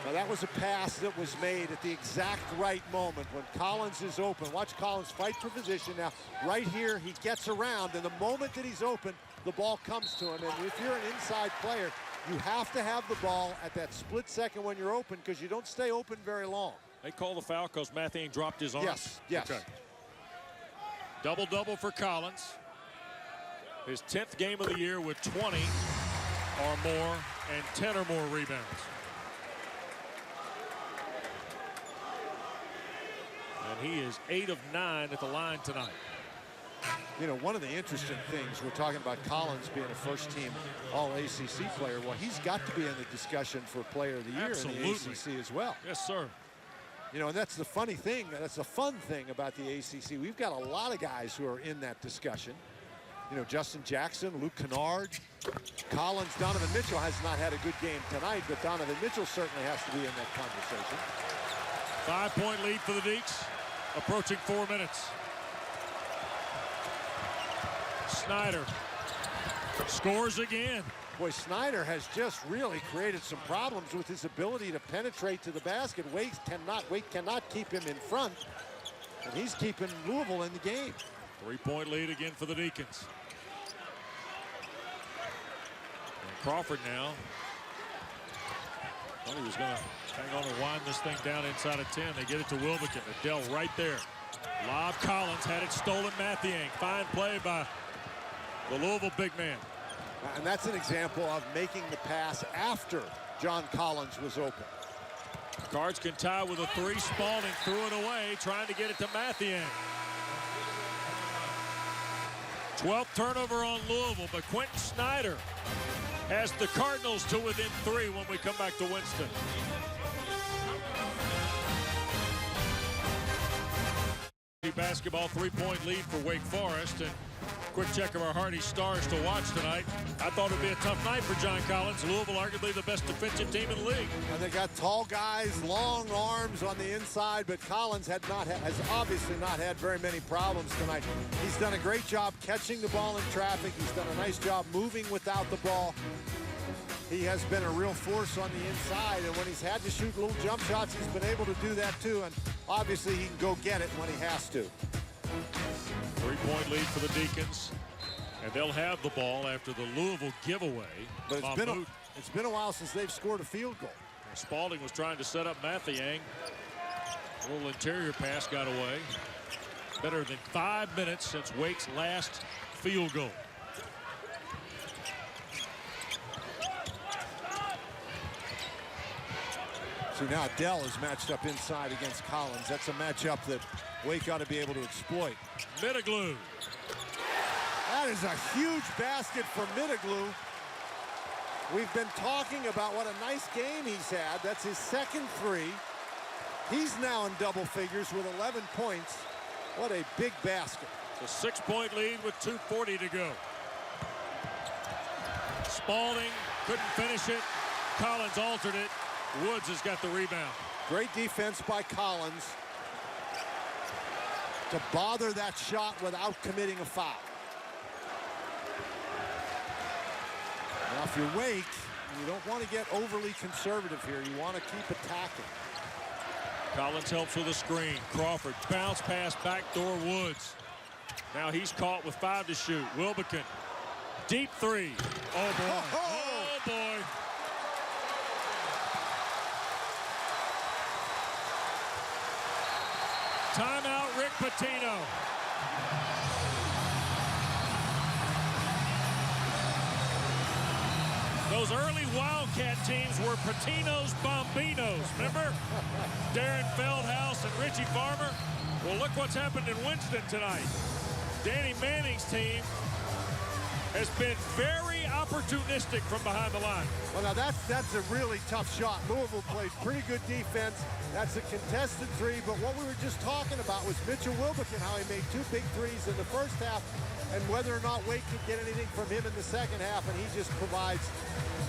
Now that was a pass that was made at the exact right moment when Collins is open. Watch Collins fight for position. Now right here he gets around, and the moment that he's open, the ball comes to him. And if you're an inside player, you have to have the ball at that split second when you're open, because you don't stay open very long. They call the foul because Mathiang dropped his arm. Yes, yes. Okay. Double-double for Collins. His 10th game of the year with 20 or more and 10 or more rebounds. And he is 8 of 9 at the line tonight. You know, one of the interesting things, we're talking about Collins being a first-team All-ACC player. Well, he's got to be in the discussion for Player of the Year in the ACC as well. Yes, sir. You know, and that's the funny thing. That's the fun thing about the ACC. We've got a lot of guys who are in that discussion. You know, Justin Jackson, Luke Kennard, Collins. Donovan Mitchell has not had a good game tonight, but Donovan Mitchell certainly has to be in that conversation. 5-point lead for the Deacs, approaching 4 minutes. Snyder scores again. Boy, Snyder has just really created some problems with his ability to penetrate to the basket. Wake cannot keep him in front, and he's keeping Louisville in the game. 3-point lead again for the Deacons. And Crawford now. Thought he was going to hang on and wind this thing down inside of 10. They get it to Wilbekin. Adele right there. Lob Collins had it stolen. Mathiang. Fine play by the Louisville big man. And that's an example of making the pass after John Collins was open. Cards can tie with a 3. Spalding threw it away, trying to get it to Mathiang. 12th turnover on Louisville, but Quentin Snyder has the Cardinals to within 3 when we come back to Winston. Basketball 3-point lead for Wake Forest, and quick check of our Hardy Stars to watch tonight. I thought it would be a tough night for John Collins. Louisville arguably the best defensive team in the league. And they got tall guys, long arms on the inside, but Collins has obviously not had very many problems tonight. He's done a great job catching the ball in traffic. He's done a nice job moving without the ball. He has been a real force on the inside, and when he's had to shoot little jump shots, he's been able to do that too, and obviously he can go get it when he has to. 3-point lead for the Deacons, and they'll have the ball after the Louisville giveaway. But it's been a while since they've scored a field goal. Spalding was trying to set up Mathiang. A little interior pass got away. Better than 5 minutes since Wake's last field goal. So now Dell is matched up inside against Collins. That's a matchup that Wake ought to be able to exploit. Middleglue. That is a huge basket for Middleglue. We've been talking about what a nice game he's had. That's his second 3. He's now in double figures with 11 points. What a big basket. It's a 6-point lead with 2:40 to go. Spalding couldn't finish it. Collins altered it. Woods has got the rebound. Great defense by Collins to bother that shot without committing a foul. Now, if you're Wake, you don't want to get overly conservative here. You want to keep attacking. Collins helps with a screen. Crawford bounce pass backdoor Woods. Now he's caught with 5 to shoot. Wilbekin. Deep 3. Oh, boy. Oh, boy. Timeout, Rick Pitino. Those early Wildcat teams were Pitino's Bombinos, remember? Darren Feldhouse and Richie Farmer. Well, look what's happened in Winston tonight. Danny Manning's team has been very opportunistic from behind the line. Well, now that's a really tough shot. Louisville played pretty good defense. That's a contested 3, but what we were just talking about was Mitchell Wilbekin, how he made 2 big 3s in the first half, and whether or not Wake could get anything from him in the second half, and he just provides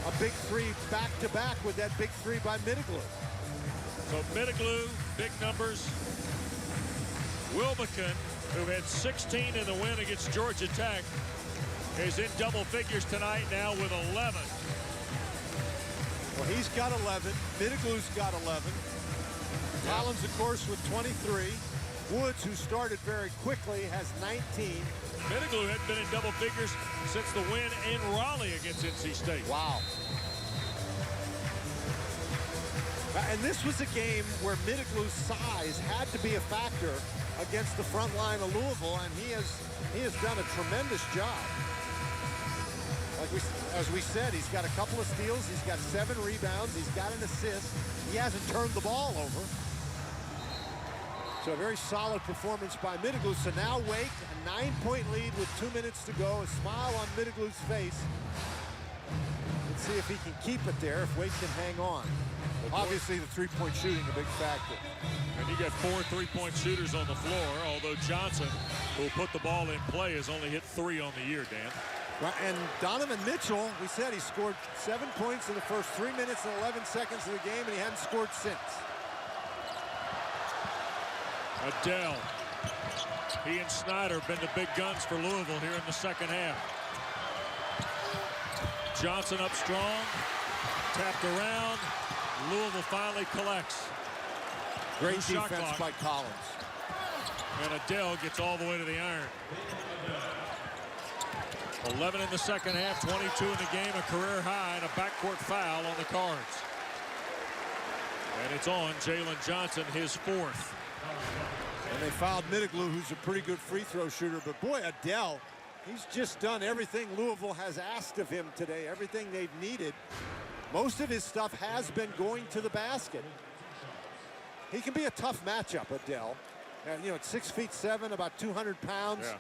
a big 3 back-to-back with that big 3 by Middleglue. So Middleglue, big numbers. Wilbekin, who had 16 in the win against Georgia Tech, is in double figures tonight now with 11. Well, he's got 11. Middleglue's got 11. Collins, of course, with 23. Woods, who started very quickly, has 19. Middleglue hadn't been in double figures since the win in Raleigh against NC State. Wow. And this was a game where Middleglue's size had to be a factor against the front line of Louisville, and he has done a tremendous job. As we said, he's got a couple of steals, he's got 7 rebounds, he's got an assist. He hasn't turned the ball over. So a very solid performance by Middleglue. So now Wake, a 9-point lead with 2 minutes to go. A smile on Middleglue's face. Let's see if he can keep it there, if Wake can hang on. Obviously, the 3-point shooting a big factor. And you got 4 3-point shooters on the floor, although Johnson, who put the ball in play, has only hit 3 on the year, Dan. Right, and Donovan Mitchell, we said he scored 7 points in the first 3 minutes and 11 seconds of the game, and he hadn't scored since. Adele. He and Snyder have been the big guns for Louisville here in the second half. Johnson up strong. Tapped around. Louisville finally collects. Great Shot defense clock. by Collins. And Adele gets all the way to the iron. 11 in the second half, 22 in the game, a career high, and a backcourt foul on the Cards. And it's on Jalen Johnson, his fourth. And they fouled Mitiglu, who's a pretty good free throw shooter. But boy, Adele, he's just done everything Louisville has asked of him today, everything they've needed. Most of his stuff has been going to the basket. He can be a tough matchup, Adele. You know, at 6'7", about 200 pounds. Yeah.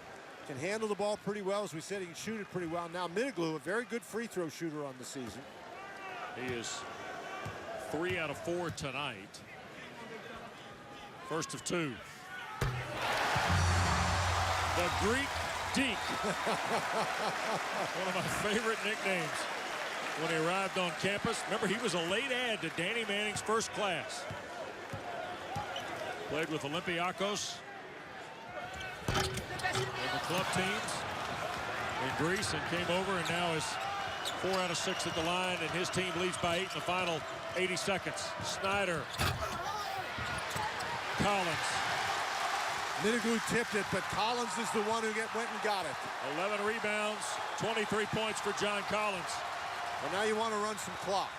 Can handle the ball pretty well. As we said, he can shoot it pretty well. Now, Mitiglu, a very good free throw shooter on the season. He is 3 out of 4 tonight. First of 2. The Greek Deke. One of my favorite nicknames when he arrived on campus. Remember, he was a late add to Danny Manning's first class. Played with Olympiacos and the club teams in Greece and came over and now is 4 out of 6 at the line, and his team leads by 8 in the final 80 seconds. Snyder. Collins. Mitiglu tipped it, but Collins is the one who went and got it. 11 rebounds, 23 points for John Collins. Well, now you want to run some clock.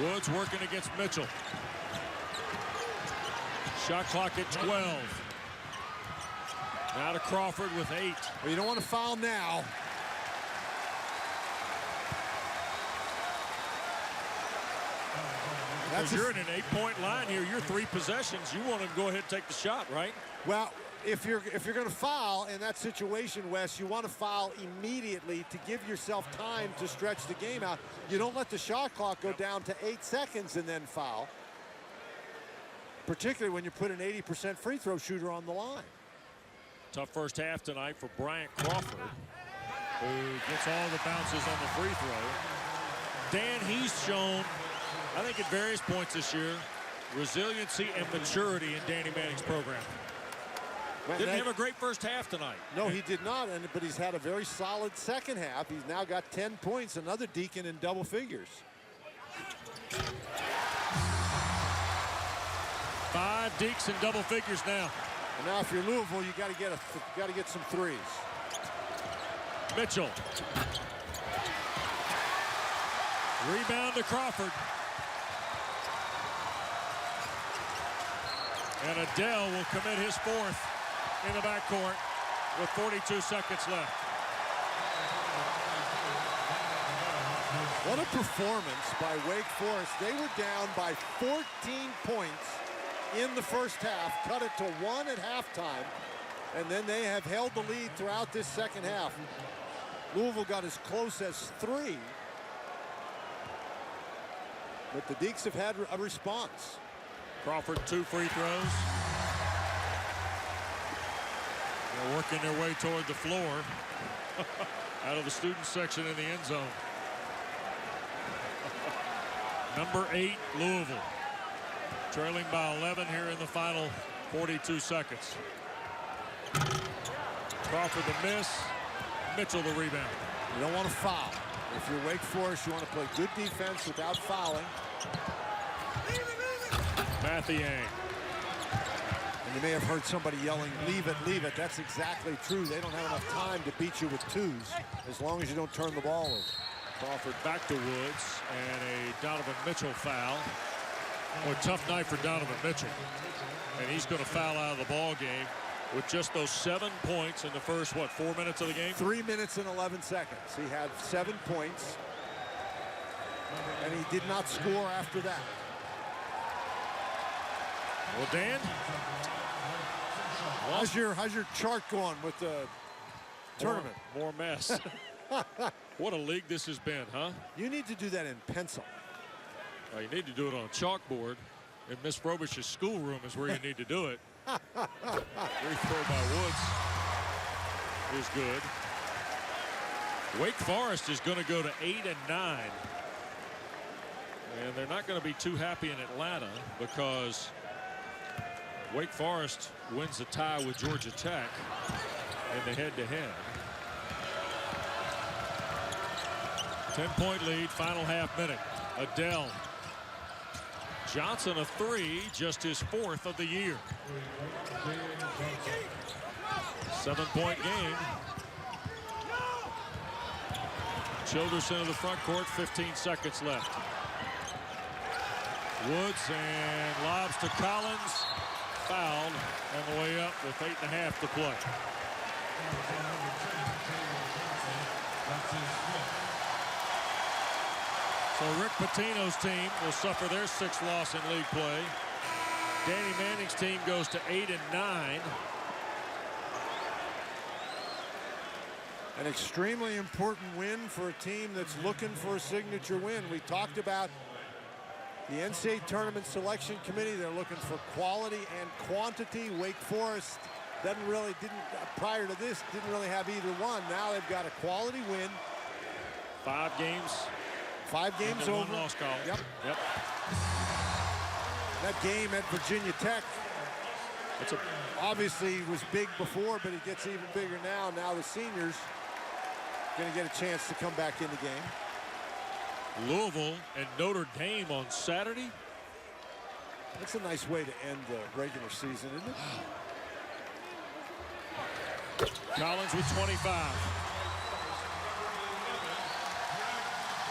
Woods working against Mitchell. Shot clock at 12. Now to Crawford with 8. Well, you don't want to foul now. Because you're in an 8-point line here. You're 3 possessions. You want to go ahead and take the shot, right? Well, if you're going to foul in that situation, Wes, you want to foul immediately to give yourself time to stretch the game out. You don't let the shot clock go down to 8 seconds and then foul. Particularly when you put an 80% free throw shooter on the line. Tough first half tonight for Bryant Crawford, who gets all the bounces on the free throw. Dan, he's shown, I think at various points this year, resiliency and maturity in Danny Manning's program. Didn't have a great first half tonight. No, he did not, but he's had a very solid second half. He's now got 10 points, another Deacon in double figures. 5 Deeks in double figures now. And now if you're Louisville, you got to get some threes. Mitchell. Rebound to Crawford. And Adele will commit his 4th in the backcourt with 42 seconds left. What a performance by Wake Forest. They were down by 14 points in the first half, cut it to 1 at halftime, and then they have held the lead throughout this second half. Louisville got as close as 3, but the Deeks have had a response. Crawford 2 free throws. They're working their way toward the floor out of the student section in the end zone. Number 8, Louisville. Trailing by 11 here in the final 42 seconds. Crawford the miss. Mitchell the rebound. You don't want to foul. If you're Wake Forest, you want to play good defense without fouling. Mathiang. And you may have heard somebody yelling, leave it, leave it. That's exactly true. They don't have enough time to beat you with 2s as long as you don't turn the ball over. Crawford back to Woods, and a Donovan Mitchell foul. Boy, tough night for Donovan Mitchell. And he's going to foul out of the ball game with just those 7 points in the first, 4 minutes of the game? 3 minutes and 11 seconds. He had 7 points, and he did not score after that. Well, Dan, how's your chart going with the tournament? More mess. What a league this has been, huh? You need to do that in pencil. Well, you need to do it on a chalkboard. In Miss Frobish's schoolroom is where you need to do it. Free throw by Woods is good. Wake Forest is going to go to 8 and 9. And they're not going to be too happy in Atlanta because Wake Forest wins the tie with Georgia Tech in the head-to-head. 10-point lead, final half minute. Adele. Johnson a three, just his 4th of the year. 7-point game. Childers into the front court, 15 seconds left. Woods and lobs to Collins. Fouled on the way up with 8.5 to play. So Rick Pitino's team will suffer their 6th loss in league play. Danny Manning's team goes to 8-9. An extremely important win for a team that's looking for a signature win. We talked about the NCAA Tournament Selection Committee. They're looking for quality and quantity. Wake Forest prior to this, didn't really have either one. Now they've got a quality win. 5 games. 5 games over. 1 loss column. Yep. That game at Virginia Tech obviously was big before, but it gets even bigger now. Now the seniors going to get a chance to come back in the game. Louisville and Notre Dame on Saturday. That's a nice way to end the regular season, isn't it? Collins with 25.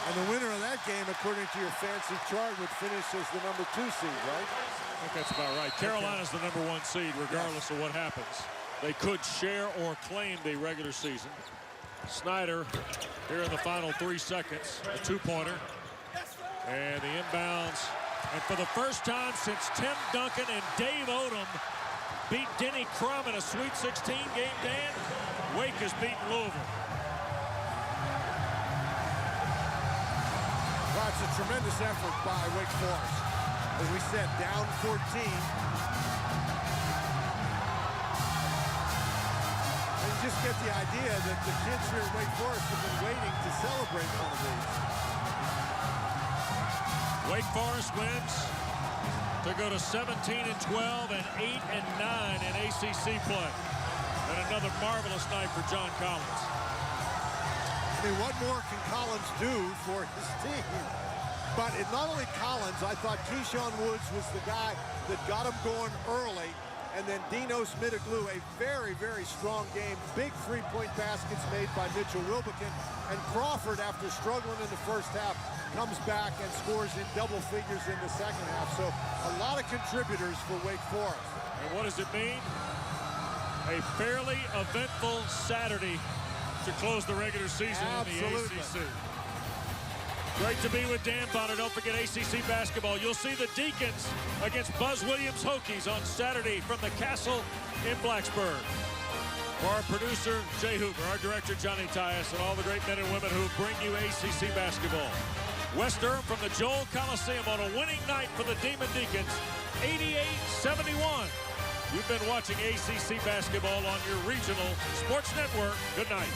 And the winner of that game, according to your fancy chart, would finish as the number 2 seed, right? I think that's about right. Carolina's the number 1 seed, regardless of what happens. They could share or claim the regular season. Snyder here in the final 3 seconds, a 2-pointer. And the inbounds. And for the first time since Tim Duncan and Dave Odom beat Denny Crum in a Sweet 16 game, Dan, Wake has beaten Louisville. Well, it's a tremendous effort by Wake Forest. As we said, down 14. And you just get the idea that the kids here at Wake Forest have been waiting to celebrate one of these. Wake Forest wins to go to 17-12 and 8-9 in ACC play. And another marvelous night for John Collins. I mean, what more can Collins do for his team? But not only Collins, I thought Keyshawn Woods was the guy that got him going early. And then Dinos Mitiglu, a very, very strong game. Big 3-point baskets made by Mitchell Wilbekin. And Crawford, after struggling in the first half, comes back and scores in double figures in the second half. So a lot of contributors for Wake Forest. And what does it mean? A fairly eventful Saturday to close the regular season Absolutely. in the ACC. Great to be with Dan Bonner. Don't forget ACC basketball. You'll see the Deacons against Buzz Williams Hokies on Saturday from the Castle in Blacksburg. For our producer, Jay Hoover, our director, Johnny Tyus, and all the great men and women who bring you ACC basketball. West Durham from the Joel Coliseum on a winning night for the Demon Deacons, 88-71. You've been watching ACC basketball on your regional sports network. Good night.